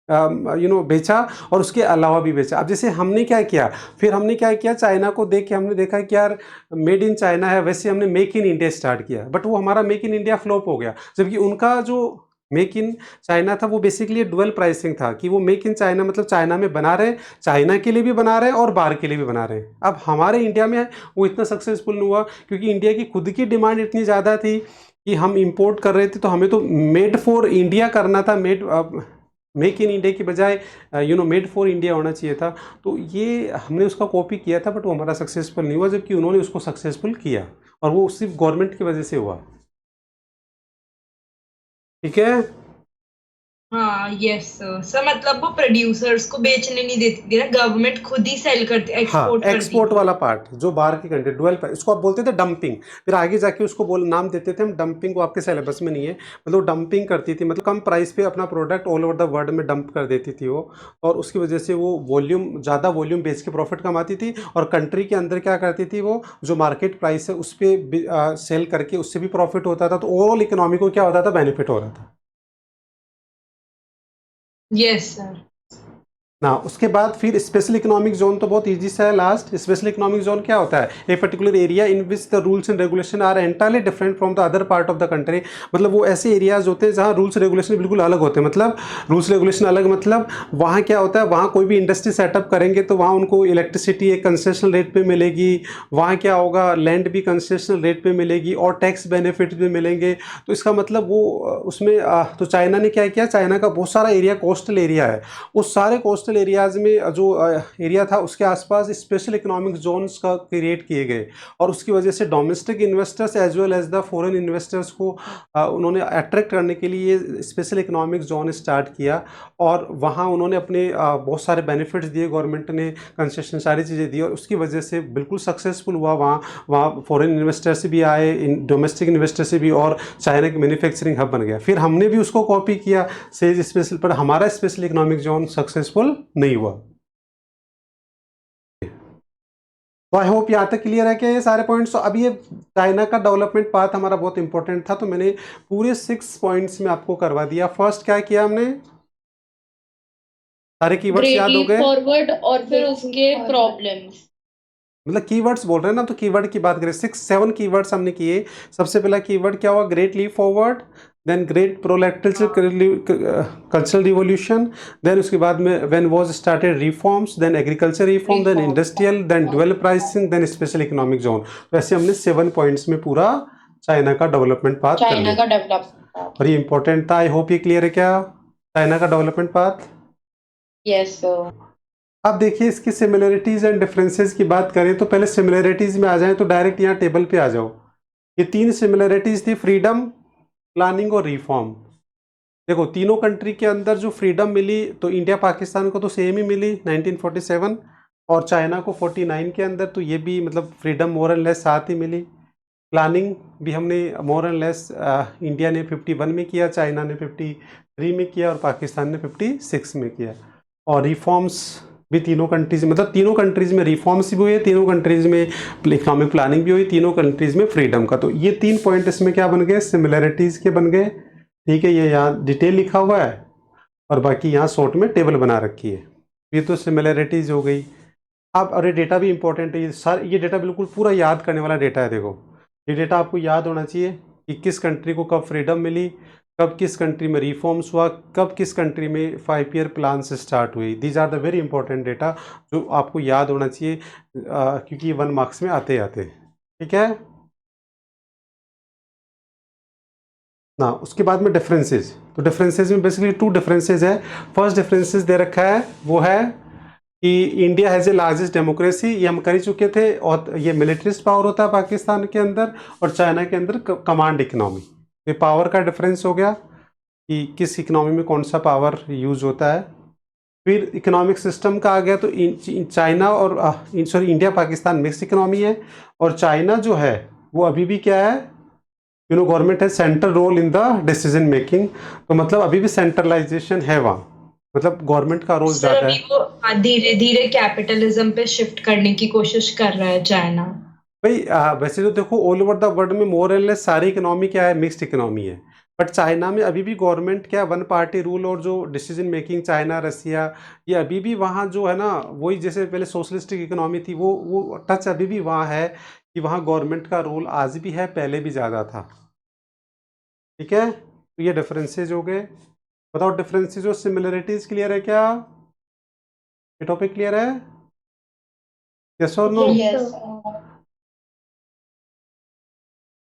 Speaker 1: बेचा, और उसके अलावा भी बेचा। अब जैसे हमने क्या किया, फिर हमने क्या किया, चाइना को देख के हमने देखा कि यार मेड इन चाइना है, वैसे हमने मेक इन इंडिया स्टार्ट किया, बट वो हमारा मेक इन इंडिया फ्लॉप हो गया। जबकि उनका जो मेक इन चाइना था वो बेसिकली डुअल प्राइसिंग था, कि वो मेक इन चाइना मतलब चाइना में बना रहे, चाइना के लिए भी बना रहे हैं और बाहर के लिए भी बना रहे हैं। अब हमारे इंडिया में वो इतना सक्सेसफुल नहीं हुआ, क्योंकि इंडिया की खुद की डिमांड इतनी ज़्यादा थी कि हम इंपोर्ट कर रहे थे, तो हमें तो मेड फॉर इंडिया करना था, मेक इन इंडिया की बजाय मेड फॉर इंडिया होना चाहिए था। तो ये हमने उसका कॉपी किया था, बट वो हमारा सक्सेसफुल नहीं हुआ, जबकि उन्होंने उसको सक्सेसफुल किया, और वो सिर्फ गवर्नमेंट की वजह से हुआ। ठीक है।
Speaker 5: हाँ यस सर, मतलब वो प्रोड्यूसर्स को बेचने नहीं देती थी ना, गवर्नमेंट खुद ही सेल करती,
Speaker 1: हाँ,
Speaker 5: एक्सपोर्ट करती
Speaker 1: एक्सपोर्ट
Speaker 5: थी।
Speaker 1: वाला पार्ट जो बाहर की कंट्री, डुअल, इसको आप बोलते थे डंपिंग। फिर आगे जाके उसको नाम देते थे हम डंपिंग, वो आपके सिलेबस में नहीं है। मतलब डंपिंग करती थी, मतलब कम प्राइस पे अपना product all over the world में डंप कर देती थी वो, और उसकी वजह से वो ज़्यादा वॉल्यूम बेच के प्रॉफिट कमाती थी। और कंट्री के अंदर क्या करती थी, वो जो मार्केट प्राइस है उस पर सेल करके उससे भी प्रॉफिट होता था। तो ओवरऑल इकोनॉमी को क्या होता था, बेनिफिट हो रहा था।
Speaker 5: Yes sir.
Speaker 1: ना उसके बाद फिर स्पेशल इकोनॉमिक जोन तो बहुत इजी सा है। लास्ट स्पेशल इकोनॉमिक जोन क्या होता है? A particular area in which the rules and regulation are entirely different from the other part of the country. मतलब वो ऐसे एरियाज होते हैं जहाँ रूल्स रेगुलेशन बिल्कुल अलग होते हैं। मतलब रूल्स रेगुलेशन अलग, मतलब वहाँ क्या होता है, वहाँ कोई भी इंडस्ट्री सेटअप करेंगे तो वहाँ उनको इलेक्ट्रिसिटी एक कंसेशनल रेट पे मिलेगी, वहाँ क्या होगा, लैंड भी कंसेशनल रेट पे मिलेगी, और टैक्स बेनिफिट भी मिलेंगे। तो इसका मतलब वो उसमें तो चाइना ने क्या किया, चाइना का बहुत सारा एरिया कोस्टल एरिया है, उस सारे कोस्टल एरियाज में जो एरिया था उसके आसपास स्पेशल इकोनॉमिक जोन्स का क्रिएट किए गए। और उसकी वजह से domestic investors as well as the foreign investors को उन्होंने अट्रैक्ट करने के लिए स्पेशल इकोनॉमिक जोन स्टार्ट किया। और वहाँ उन्होंने अपने बहुत सारे बेनिफिट्स दिए, गवर्नमेंट ने कंसेशन सारी चीज़ें दी, और उसकी वजह से बिल्कुल सक्सेसफुल हुआ। वहाँ फॉरेन इन्वेस्टर से भी आए, डोमेस्टिक इन्वेस्टर से भी, और चाइना की मैन्युफैक्चरिंग हब बन गया। फिर हमने भी उसको कॉपी किया सेज स्पेशल, पर हमारा स्पेशल इकोनॉमिक जोन सक्सेसफुल नहीं हुआ। तो आई होप यहाँ तक क्लियर है कि ये सारे पॉइंट्स। तो अब ये चाइना का डेवलपमेंट पाथ हमारा बहुत इंपॉर्टेंट था, तो मैंने पूरे 6 पॉइंट्स में आपको करवा दिया। फर्स्ट क्या किया हमने, सारे कीवर्ड्स याद हो गए?
Speaker 3: फॉरवर्ड और फिर उसके प्रॉब्लम्स,
Speaker 1: मतलब कीवर्ड्स बोल रहे हैं ना, तो कीवर्ड की बात करें, 6-7 कीवर्ड्स हमने किए। सबसे पहला कीवर्ड क्या हुआ, great leap forward. Then great cultural revolution, then उसके बाद में when was started reforms, then agriculture reform, then industrial, then dual pricing, then special economic zone. तो ऐसे हमने 7 पॉइंट्स में पूरा चाइना का डेवलपमेंट पाथ कर
Speaker 3: चाइना
Speaker 1: लिया
Speaker 3: का डेवलपमेंट।
Speaker 1: और ये इंपॉर्टेंट था। आई होप ये क्लियर है क्या, चाइना का डेवलपमेंट पाथ।
Speaker 3: Yes sir.
Speaker 1: अब देखिए इसकी सिमिलरिटीज एंड डिफरेंसेस की बात करें तो पहले सिमिलरिटीज में आ जाएं तो डायरेक्ट यहाँ टेबल पे आ जाओ। ये 3 सिमिलरिटीज थी, फ्रीडम, प्लानिंग और रिफॉर्म। देखो तीनों कंट्री के अंदर जो फ्रीडम मिली तो इंडिया पाकिस्तान को तो सेम ही मिली 1947 और चाइना को 49 के अंदर, तो ये भी मतलब फ्रीडम मोर एंड लेस साथ ही मिली। प्लानिंग भी हमने मोर एंड लेस इंडिया ने 51 में किया, चाइना ने 53 में किया और पाकिस्तान ने 56 में किया। और रिफॉर्म्स भी तीनों कंट्रीज, मतलब तीनों कंट्रीज में रिफॉर्म्स भी हुए, तीनों कंट्रीज में इकोनॉमिक प्लानिंग भी हुई, तीनों कंट्रीज में फ्रीडम का। तो ये 3 पॉइंट इसमें क्या बन गए, सिमिलरिटीज के बन गए। ठीक है, ये यहाँ डिटेल लिखा हुआ है और बाकी यहाँ शॉर्ट में टेबल बना रखी है। ये तो सिमिलरिटीज हो गई। अब अरे डेटा भी इंपॉर्टेंट है, ये डेटा बिल्कुल पूरा याद करने वाला डेटा है। देखो ये डेटा आपको याद होना चाहिए कि किस कंट्री को कब फ्रीडम मिली, कब किस कंट्री में रिफॉर्म्स हुआ, कब किस कंट्री में 5 ईयर प्लान से स्टार्ट हुई। These are the very important data जो आपको याद होना चाहिए क्योंकि ये 1 मार्क्स में आते आते। ठीक है ना। उसके बाद में डिफरेंसेस, तो डिफरेंसेस में बेसिकली 2 डिफरेंसेस है। फर्स्ट डिफरेंसेस दे रखा है वो है कि India has a largest democracy, ये हम कर ही चुके थे, और ये मिलिट्रिस्ट पावर होता है पाकिस्तान के अंदर और चाइना के अंदर कमांड इकनॉमी। ये पावर का डिफरेंस हो गया कि किस इकनॉमी में कौन सा पावर यूज होता है। फिर इकोनॉमिक सिस्टम का आ गया, तो चाइना और sorry India Pakistan mix economy है और चाइना जो है वो अभी भी क्या है, गवर्नमेंट है central role in the decision making. तो मतलब अभी भी सेंट्रलाइजेशन है वहाँ, मतलब गवर्नमेंट का रोल ज़्यादा है।
Speaker 5: वो धीरे धीरे कैपिटलिज्म पे शिफ्ट करने की कोशिश कर रहा है चाइना।
Speaker 1: भाई वैसे तो देखो ऑल ओवर द वर्ल्ड में मोर एंड लेस सारी इकोनॉमी क्या है, मिक्स्ड इकोनॉमी है। बट चाइना में अभी भी गवर्नमेंट क्या, 1 पार्टी रूल और जो डिसीजन मेकिंग, चाइना, रसिया, ये अभी भी वहाँ जो है ना, वही जैसे पहले सोशलिस्टिक इकोनॉमी थी वो टच अभी भी वहाँ है कि वहाँ गवर्नमेंट का रोल आज भी है, पहले भी ज़्यादा था। ठीक है, तो ये डिफरेंसेज हो गए। बताओ डिफरेंसेज और सिमिलरिटीज क्लियर है क्या, ये टॉपिक क्लियर है, यस और नो?
Speaker 4: Yes, sir.